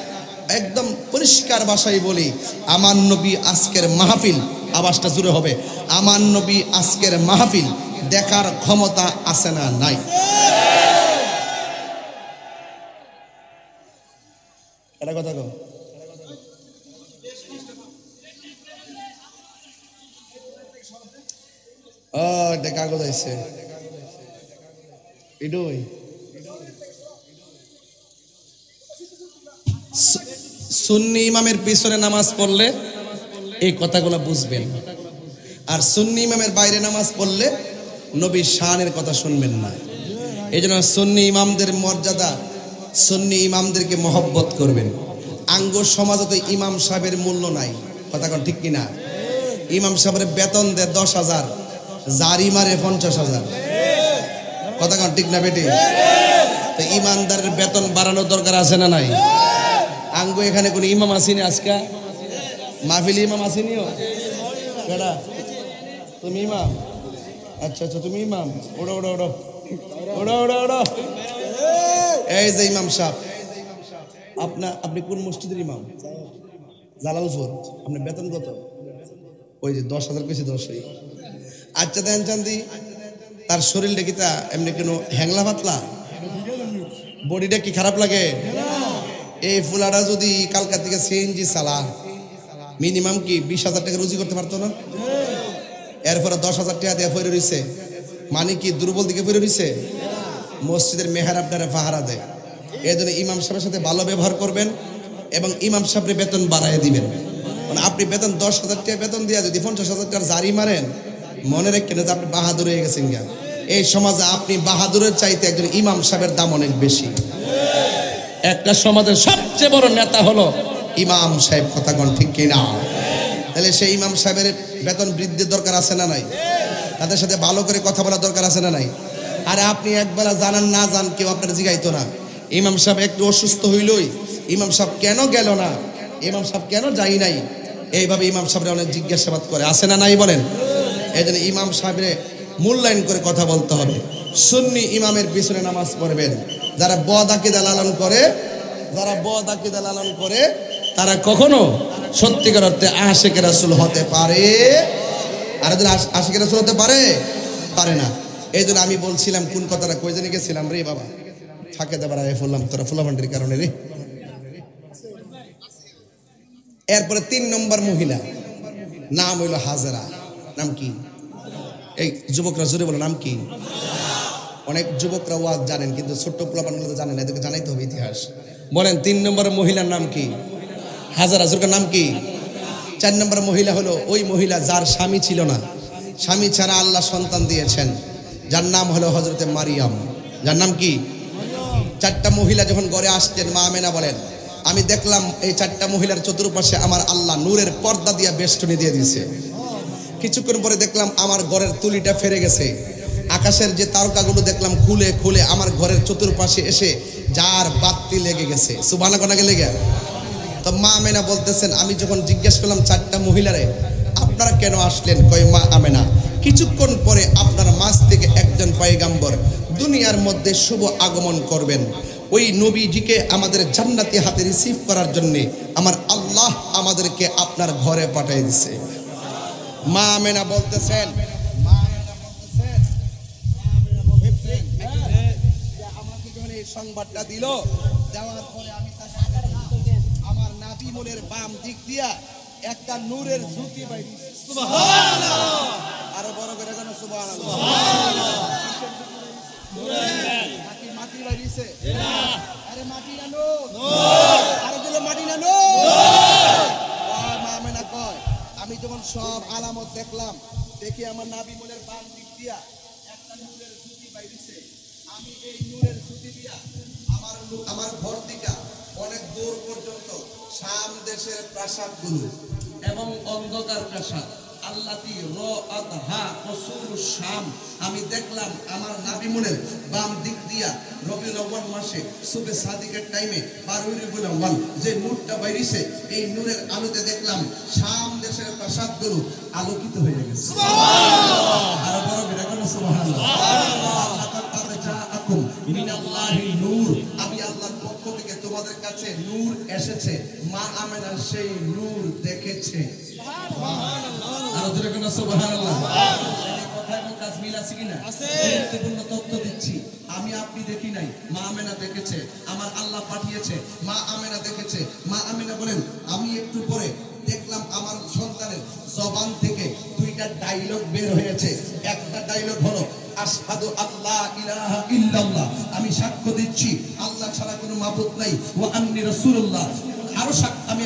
একদম পরিষ্কার ভাষায় বলি, আমার নবী আজকের মাহফিল, আওয়াজটা জুড়ে হবে, আমার নবী আজকের মাহফিল দেখার ক্ষমতা আছে না নাই? এটা কথা কও। এটা কাগজ আছে এডই সুন্নি ইমামের পিছনে নামাজ পড়লে এই কথাগুলো বুঝবেন, আর সুন্নি ইমামের বাইরে নামাজ পড়লে নবীর শানের কথা শুনবেন না। এই জন্য সুন্নি ইমামদের মর্যাদা, সুন্নি ইমামদেরকে মহব্বত করবেন। আঙ্গ সমাজে তো ইমাম সাহেবের মূল্য নাই, কথা কোন ঠিক কিনা? ইমাম সাহেবের বেতন দেয় 10,000, জারি মারে 50,000, কথা কোন ঠিক না বেটি? তো ইমানদারের বেতন বাড়ানোর দরকার আছে না নাই? আঙ্গো এখানে কোন ইমাম আসেনি আজকে? মাহফিল ইমাম আসেনিও? কেডা? তুমি ইমাম? আচ্ছা আচ্ছা, তুমি ইমাম। ওড়ো ওড়ো ওড়ো ওড়ো ওড়ো ওড়ো। এই যে ইমাম সাহেব, আপনি কোন মসজিদের ইমাম? জালালপুর। আপনার বেতন কত? ওই যে 10,000 কেছি 10। আচ্ছা দেন চান্দি, তার শরীরটা কি তা এমনি কোনো হ্যাংলা পাতলা? বডিটা কি খারাপ লাগে? এই ফুলাটা যদি কালকা থেকে সিএনজি চালা, মিনিমাম কি 20,000 টাকা রুজি করতে পারতো না? এরপরে 10,000 টাকা দিয়ে ফিরে রইছে, মানে কি দুর্বল দিকে ফিরে রইছে? মসজিদের মেহরাবটারে পাহারা দেয়। এই জন্য ইমাম সাহেবের সাথে ভালো ব্যবহার করবেন এবং ইমাম সাহেবের বেতন বাড়ায় দিবেন। মানে আপনি বেতন 10,000 টাকা বেতন দিয়ে যদি 50,000 টাকার জারি মারেন, মনে রাখেন যে আপনি বাহাদুর হয়ে গেছেন। এই সমাজে আপনি বাহাদুরের চাইতে একজন ইমাম সাহেবের দাম অনেক বেশি। একটা সমাজের সবচেয়ে বড় নেতা হলো ইমাম সাহেব, কথা কোন ঠিক কিনা? তাহলে সেই ইমাম সাহেবের বেতন বৃদ্ধির দরকার আছে না নাই? তাদের সাথে ভালো করে কথা বলার দরকার আছে না নাই? আরে আপনি একবেলা জানান না জান, কেউ আপনার জিগাইতো না। ইমাম সাহেব একটু অসুস্থ হইলই ইমাম সাহেব কেন গেল না, ইমাম সাহেব কেন যাই নাই, এইভাবে ইমাম সাহেবের অনেক জিজ্ঞাসাবাদ করে, আছে না নাই বলেন? এই জন্য ইমাম সাহেবের মূল্যায়ন করে কথা বলতে হবে। সুন্নি ইমামের পিছনে নামাজ পড়বেন। যারা বদ আকীদা লালন করে, যারা বদ আকীদা লালন করে, তারা কখনো সত্যিকার অর্থে আশিকে রাসূল হতে পারে, আর যদি আশিকে রাসূল হতে পারে পারে না। এই জন্য আমি বলছিলাম, কোন কথাটা কই জানি গেছিলাম রে বাবা, ফাঁকে দেবার আগে ফুললাম, তোরা ফুলাভান্ডির কারণে রে। এরপরে 3 নম্বর মহিলা, নাম হইল হাজেরা। নাম কি? এই যুবকরা জোরে বলো, নাম কি? অনেক যুবকরা ওয়াজ জানেন, কিন্তু ছোট্ট পোলাপানগুলো তো জানেন না, এদেরকে জানাইতে হবে ইতিহাস। বলেন 3 নম্বর মহিলার নাম কি? হাজেরা। জোরকার নাম কি? 4 নম্বর মহিলা হলো ওই মহিলা যার স্বামী ছিল না, স্বামী ছাড়া আল্লাহ সন্তান দিয়েছেন, যার নাম হলো হযরতে মারিয়াম। যার নাম কি? 4টা মহিলা যখন ঘরে আসতেন, মা আমেনা বলেন, আমি দেখলাম এই 4টা মহিলার চতুর্পাশে আমার আল্লাহ নূরের পর্দা দিয়ে বেষ্টনী দিয়ে দিয়েছে। কিছুক্ষণ পরে দেখলাম আমার ঘরের তুলিটা ফেরে গেছে, আকাশের যে তারকাগুলো দেখলাম খুলে খুলে আমার ঘরের চতুর্পাশে এসে যার বাতি লেগে গেছে। সুবহানাল্লাহ কোনাকে লেগে। তো মা আমেনা বলতেছেন, আমি যখন জিজ্ঞেস করলাম 4টা মহিলারে আপনারা কেন আসলেন, কয় মা আমেনা, কিছুক্ষণ পরে আপনার মাঝ থেকে একজন পয়গাম্বর দুনিয়ার মধ্যে শুভ আগমন করবেন। ওই নবীজিকে আমাদের জান্নাতি হাতে রিসিভ করার জন্য আমার আল্লাহ আমাদেরকে আপনার ঘরে পাঠিয়ে দিয়েছে। মা আমেনা বলতেছেন, আমাকে যখন এই সংবাদটা দিল, দেওয়ার পরে আমি আমার নাবি মনের বাম দিক দিয়া একটা নূরের জ্যোতি বাইরে। সুবহানাল্লাহ। আরো বড় করে কেন সুবহানাল্লাহ। মাটি বাইরেছে, আরে মাটি না নূর, আরো দিলে মাটি না নূর। মা আমেনা কয়, আমি যখন সব আলামত দেখলাম, দেখি আমার নাবি মনের বাম দিক দিয়া একটা নূরের জ্যোতি বাইরেছে। আমি এই নূরের জ্যোতি দিয়া আমার ঘর থেকে অনেক দূর পর্যন্ত শাম দেশের প্রাসাদগুলো এবং অন্ধকার প্রাসাদ আল্লাতি রাআতহা কসুরুশ শাম, আমি দেখলাম আমার নাবি মনের বাম দিক দিয়া রবিউল আউয়াল মাসে সুবে সাদিকের টাইমে 12 রবিউল আউয়াল যে নূরটা বাইরেছে, এই নূরের আলোতে দেখলাম শাম দেশের প্রাসাদগুলো আলোকিত হয়ে গেছে। সুবহানাল্লাহ। আর বড় বিরাগন সুবহানাল্লাহ। মিনাল্লাহি নূর, আমি আল্লাহর পক্ষ থেকে তোমাদের কাছে নূর এসেছে। মা আমেনা সেই নূর দেখেছে। সুবহানাল্লাহ। আর জোরে কোন সুবহানাল্লাহ। কথা এবং কাজ মিল আছে কিনা? গুরুত্বপূর্ণ তথ্য দিচ্ছি। আমি আপনি দেখি নাই, মা আমেনা দেখেছে, আমার আল্লাহ পাঠিয়েছে, মা আমেনা দেখেছে। মা আমেনা বলেন, আমি একটু পরে দেখলাম আমার সন্তানের জবান থেকে দুইটা ডায়লগ বের হয়েছে। একটা ডায়লগ হলো আশহাদু আল্লা ইলাহা ইল্লাল্লাহ, আমি সাক্ষ্য দিচ্ছি আল্লাহ ছাড়া কোনো মাবুদ নাই, ওয়া আন্নী রাসূলুল্লাহ। আরো আমি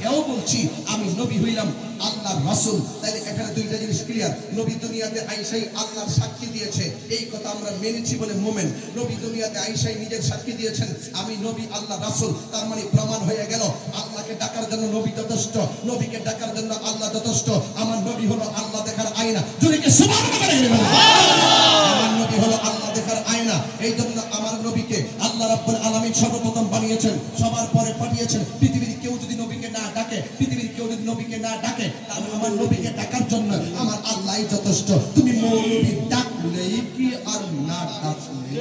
এও বলছি আমি নবী হইলাম আল্লাহর রাসূল। তাইলে এখানে দুইটা জিনিস ক্লিয়ার। নবী দুনিয়াতে আইসাই আল্লাহর সাক্ষী দিয়েছে, এই কথা আমরা মেনেছি বলে মোমেন। নবী দুনিয়াতে আইসাই নিজের সাক্ষী দিয়েছেন আমি নবী আল্লাহর রাসূল, তার মানে প্রমাণ হয়ে গেল আল্লাহকে ডাকার জন্য নবী যথেষ্ট, নবীকে ডাকার জন্য আল্লাহ যথেষ্ট। আমার নবী হলো আল্লাহ দেখার আয়না। জোরে সুবহানাল্লাহ বলেন। আমার নবী হলো আল্লাহ দেখার আয়না। এই জন্য আমার নবীকে আল্লাহ রাব্বুল আলামিন সর্বপ্রথম বানিয়েছেন, সবার পরে পাঠিয়েছেন। পৃথিবীর কেউ যদি নবীকে না ডাকে, পৃথিবীর কেউ যদি নবীকে না ডাকে, তাহলে আমার নবীকে ডাকার জন্য আমার আল্লাহই যথেষ্ট। তুমি মৌলবী ডাকলেই কি আর না ডাকলেই?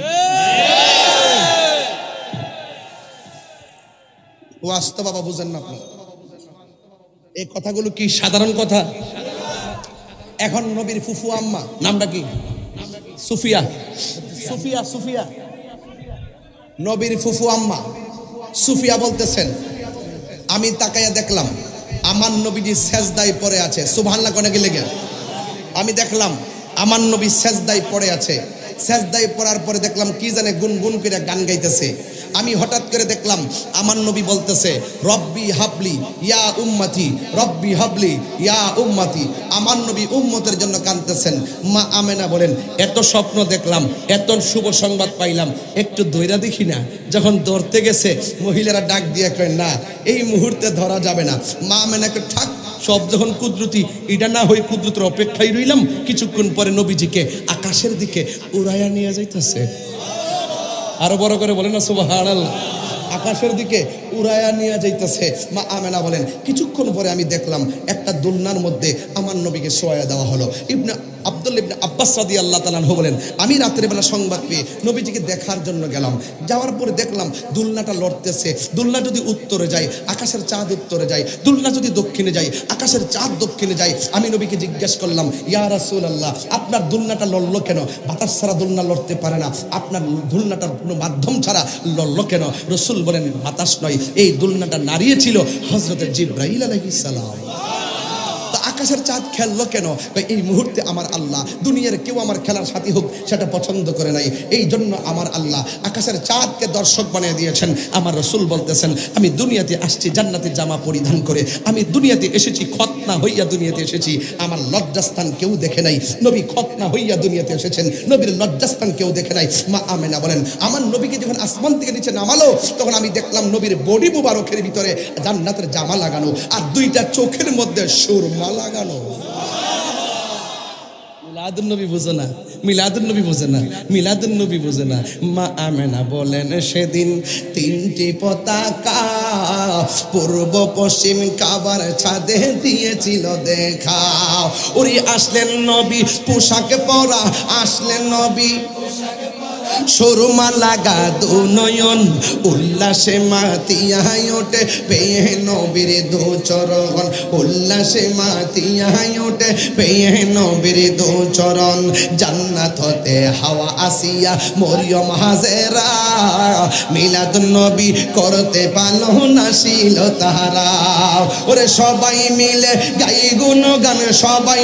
ওয়াস্তা বাবা বুঝেন না আপনি? এই কথাগুলো কি সাধারণ কথা? এখন নবীর ফুফু আম্মা নামটা কি? সুফিয়া। সুফিয়া সুফিয়া নবীর ফুফু আম্মা সুফিয়া বলতেছেন, আমি তাকাইয়া দেখলাম আমার নবীজি সেজদায় পড়ে আছে। সুবহানাল্লাহ কোনে গেলে গে? আমি দেখলাম আমার নবী সেজদায় পড়ে আছে। সেজদায় পড়ার পরে দেখলাম কি জানে গুনগুন করে গান গাইতেছে। আমি হঠাৎ করে দেখলাম আমার নবী বলতেছে রব্বি হাবলি ইয়া উম্মতি, রব্বি হাবলি ইয়া উম্মতি। আমার নবী উম্মতের জন্য কাঁদতেছেন। মা আমেনা বলেন, এত স্বপ্ন দেখলাম, এত শুভ সংবাদ পাইলাম, একটু দইরা দেখি না। যখন ধরতে গেছে মহিলারা ডাক দিয়ে কয় না, এই মুহূর্তে ধরা যাবে না। মা আমেনাকে ঠাক সব যখন কুদরতি, এটা না হই কুদরতের অপেক্ষায় রইলাম। কিছুক্ষণ পরে নবীজিকে আকাশের দিকে উড়াইয়া নিয়ে যাইতেছে। আরো বড় করে বলেন না সুবহানাল্লাহ। আকাশের দিকে উড়াইয়া নিয়ে যাইতেছে। মা আমেনা বলেন, কিছুক্ষণ পরে আমি দেখলাম একটা দোলনার মধ্যে আমার নবীকে শোয়া দেওয়া হলো। ইবনে আব্দুল্লাহ ইবনে আব্বাস রাদিয়াল্লাহু তাআলা আনহু বলেন, আমি রাতের বেলা সংবাদ পেয়ে নবীজিকে দেখার জন্য গেলাম। যাওয়ার পরে দেখলাম দুলনাটা লড়তেছে। দুলনা যদি উত্তরে যায় আকাশের চাঁদ উত্তরে যায়, দুলনা যদি দক্ষিণে যায় আকাশের চাঁদ দক্ষিণে যায়। আমি নবীকে জিজ্ঞেস করলাম, ইয়া রাসূলুল্লাহ, আপনার দুলনাটা লড়লো কেন? বাতাস ছাড়া দুলনা লড়তে পারে না, আপনার দুলনাটার কোনো মাধ্যম ছাড়া লড়লো কেন? রাসূল বলেন, বাতাস নয়, এই দুলনাটা নাড়িয়েছিল হযরত জিবরাইল আলাইহিস সালাম। আকাশের চাঁদ খেললো কেন? এই মুহূর্তে আমার আল্লাহ, দুনিয়ার কেউ আমার খেলার সাথী হোক সেটা পছন্দ করে নাই, এই জন্য আমার আল্লাহ আকাশের চাঁদকে দর্শক বানিয়ে দিয়েছেন। আমার রাসূল বলতেছেন, আমি দুনিয়াতে আসছি জান্নাতের জামা পরিধান করে, আমি দুনিয়াতে এসেছি খতনা হইয়া দুনিয়াতে এসেছি। আমার লজ্জাস্থান কেউ দেখে নাই। নবী খতনা হইয়া দুনিয়াতে এসেছেন, নবীর লজ্জাস্থান কেউ দেখে নাই। মা আমেনা বলেন, আমার নবীকে যখন আসমান থেকে নিচে নামালো তখন আমি দেখলাম নবীর বডি মুবারকের ভিতরে জান্নাতের জামা লাগানো আর দুইটা চোখের মধ্যে সুরমা লাগানো। মিলাদুন নবী বোঝে না, মিলাদুন নবী বোঝে না, মিলাদুন নবী বোঝে না। মা আমেনা বলেন, সেদিন তিনটি পতাকা পূর্ব পশ্চিম কাবার ছাদে দিয়েছিল দেখা। ওরে আসলেন নবী পোশাক পরা, আসলেন নবী সুরমা লাগা দু নয়ন, উল্লাসে মাতিয়ায় ওঠে পেয়ে নবীর দু চরণ, উল্লাসে মাতিয়ায় ওঠে পেয়ে নবীর দু চরণ। জান্নাত হতে হাওয়া আসিয়া মরিয়ম হাজেরা, মিলাদুন নবী করতে পারলো না ছিল তাহারা। ওরে সবাই মিলে গাই গুণগান, সবাই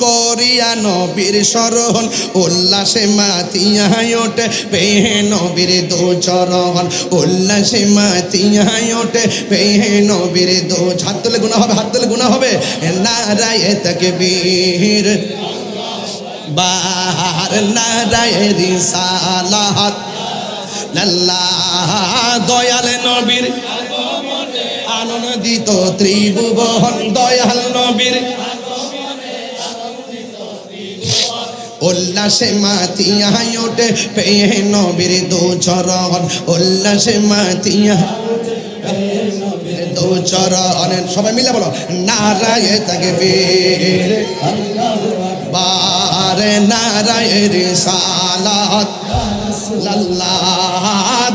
করিয়া নবীর স্মরণ, উল্লাসে মাতিয়ায় ওঠে পেয়ে নবীর দু চরণ, উল্লাসে মাতিয়ায় ওঠে পেয়ে নবীর দু। হাত তুলে গুনাহ হবে, হাত তুলে গুনাহ হবে। নারায়ে তাকবীর, বাহার নারায়ে রিসালাত, আল্লাহ দয়াল নবীর আনন্দিত ত্রিভুবন, দয়াল নবীর উল্লাসে মাতিয়ায় ওঠে পেয়ে নবীর দু চরণ, উল্লাসে মাতিয়ায় দু চরণ। সবাই মিলে বলো নারায়ে তাকবীর, বারে নারায়ে রিসালাত, আল্লাহ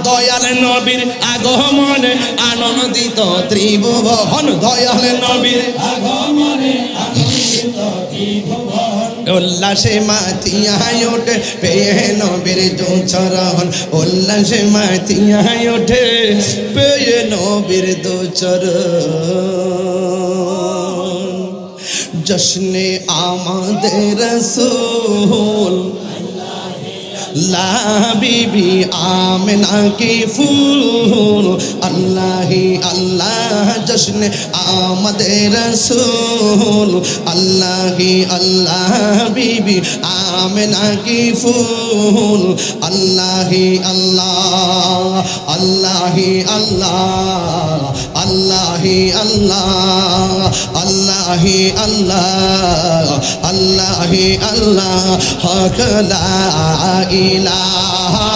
দয়াল নবীর আগমনে আনন্দিত ত্রিভুবন, দয়াল নবীর আগমনে আনন্দিত ত্রিভুবন। উল্লাসে মাতিয়ায় ওঠে পেয়ে নবীর দু চরণ উল্লাসে মাতিয়ায় ওঠে পেয়ে নবীর দু চরণ জশ্নে আমাদের রাসূল লা বিবি আমিনা কি ফুল আল্লাহি আল্লাহ জশ্নে আমাদের রাসূল আল্লাহি আল্লাহ বিবি আমিনা কি ফুল আল্লাহি আল্লাহ আল্লাহি আল্লাহ আল্লাহি আল্লাহ আল্লাহি আল্লাহ আল্লাহি আল্লাহ হক লা ইলাহা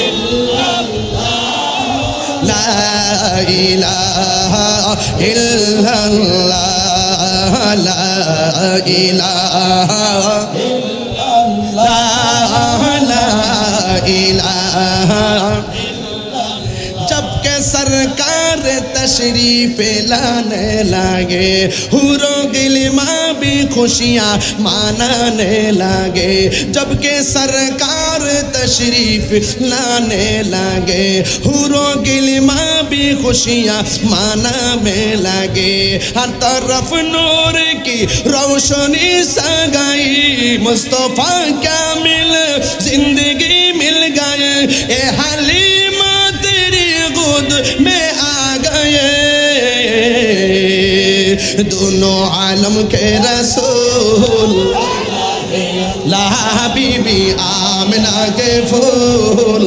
ইল্লাল্লাহ লা ইলাহা ইল্লাল্লাহ লা ইলাহা ইল্লাল্লাহ লা ইলাহা जबकि सरकार तशरीफ लाने लगे हुरों गिलमा भी खुशियाँ मनाने लगे जबकि सरकार तशरीफ लाने लगे हुरों गिलमा भी खुशियाँ मनाने लगे हर तरफ नूर की रोशनी सगाई मुस्तफ़ा क्या मिल जिंदगी मिल गए ए हलीमा तेरी गोद में आ गए दोनों आलम के रसूल ला बीबी आमिना के फूल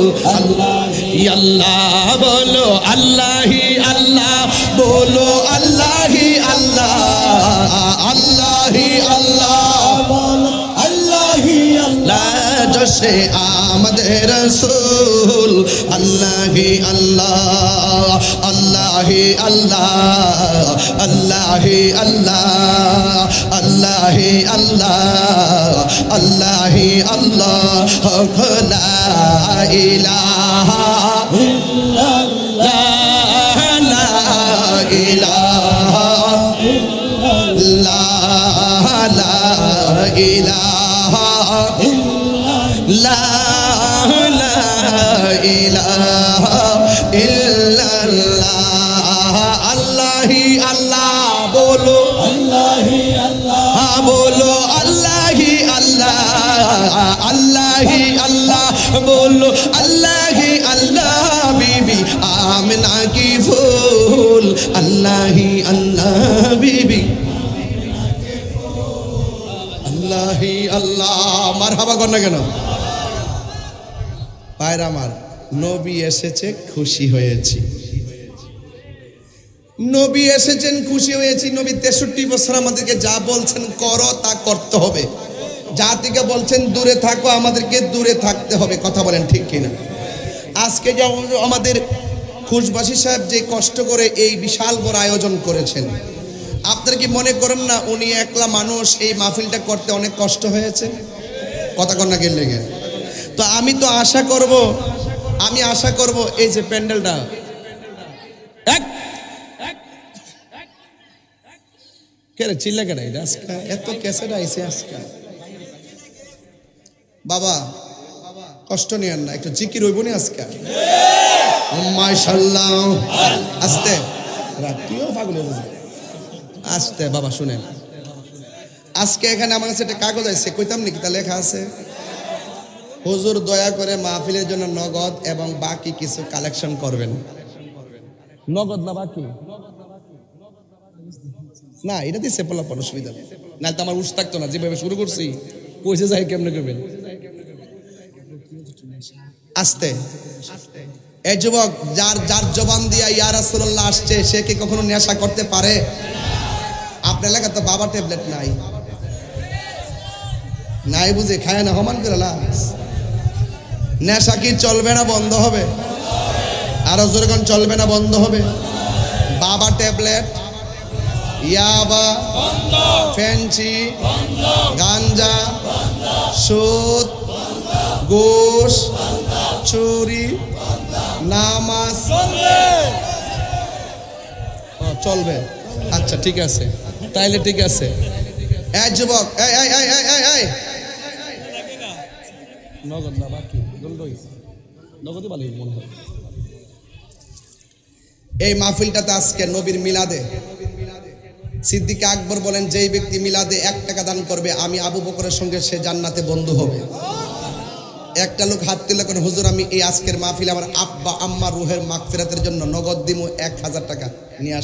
अल्लाह बोलो अल्लाह ही अल्लाह बोलो अल्लाह ही अल्लाह अल्लाह ही अल्लाह बोलो अल्लाह ही अल्लाह जैसे आमद रसूल अल्लाह ही अल्लाह अल्लाह ही अल्लाह अल्लाह ही अल्लाह अल्लाह ही अल्लाह अल्लाह ही अल्लाह ला इलाहा इल्लल्लाह ला इलाहा इल्लल्लाह ला इलाहा ला इलाहा इल्लल्लाह अल्लाह ही अल्लाह बोलो अल्लाह ही अल्लाह हाँ बोलो अल्लाह ही अल्लाह अल्लाह ही अल्लाह बोलो अल्लाह ही अल्लाह बीबी आमिना की फूल अल्लाह ही अल्लाह बीबी अल्लाह ही अल्लाह মারহাবা কর না কেন পায়রা আমার নবী এসেছে খুশি হয়েছি নবী এসেছেন খুশি হয়েছি নবী 63 বছর আমাদেরকে যা বলছেন করো তা করতে হবে যা থেকে বলছেন দূরে থাকো আমাদেরকে দূরে থাকতে হবে কথা বলেন ঠিক কিনা আজকে যে আমাদের খুশবাসী সাহেব যে কষ্ট করে এই বিশাল বড় আয়োজন করেছেন আপনারা কি মনে করেন না উনি একলা মানুষ এই মাহফিলটা করতে অনেক কষ্ট হয়েছে কথা কর না গেল লেগে তো আমি আশা করব এই যে প্যান্ডেলটা কেরে চিল্লা কেন আজকে এত ক্যাসেট আইছে আজকে বাবা কষ্ট নিয়েন না একটু জিকির হইব না আজকে মাশাআল্লাহ আস্তে রাতিও পাগল হয়ে যাবে আস্তে বাবা শুনেন আজকে এখানে আমার কাছে একটা কাগজ আছে কইতাম নাকি তা লেখা আছে হুজুর দয়া করে মাহফিলের জন্য নগদ এবং বাকি কিছু কালেকশন করবেন নগদ না বাকি না এটা দিছে পোলাপন অসুবিধা না তো আমার উস থাকতো না যেভাবে শুরু করছি পয়সা যায় কেমনে করবেন আস্তে এই যুবক যার যার জবান দিয়া ইয়া রাসূলুল্লাহ আসছে সে কি কখনো নেশা করতে পারে আপনার এলাকা তো বাবা ট্যাবলেট নাই নাই বুঝে খায় না হমান করে লাস নেশা কি চলবে না বন্ধ হবে আরো জোরগণ চলবে না বন্ধ হবে বাবা ট্যাবলেট ইয়াবা বন্ধ ফেন্সি বন্ধ গাঞ্জা বন্ধ সুদ বন্ধ ঘুষ বন্ধ চুরি বন্ধ নামাজ চলবে আচ্ছা ঠিক আছে তাইলে ঠিক আছে এই যুবক, এই এই এই এই এই এই নগদ না বাকি নগদই ভালো মনে হয়। এই মাহফিলটাতে আজকে নবীর মিলাদে সিদ্দিক আকবর বলেন, যেই ব্যক্তি মিলাদে 1 টাকা দান করবে আমি আবু বকরের সঙ্গে সে জান্নাতে বন্ধু হবে। একটা লোক হাত তুলে কোন হুজুর আমি এই আজকের মাহফিলে আমার আব্বা আম্মা রুহের মাগফিরাতের জন্য নগদ দিমু 1000 টাকা নিয়ে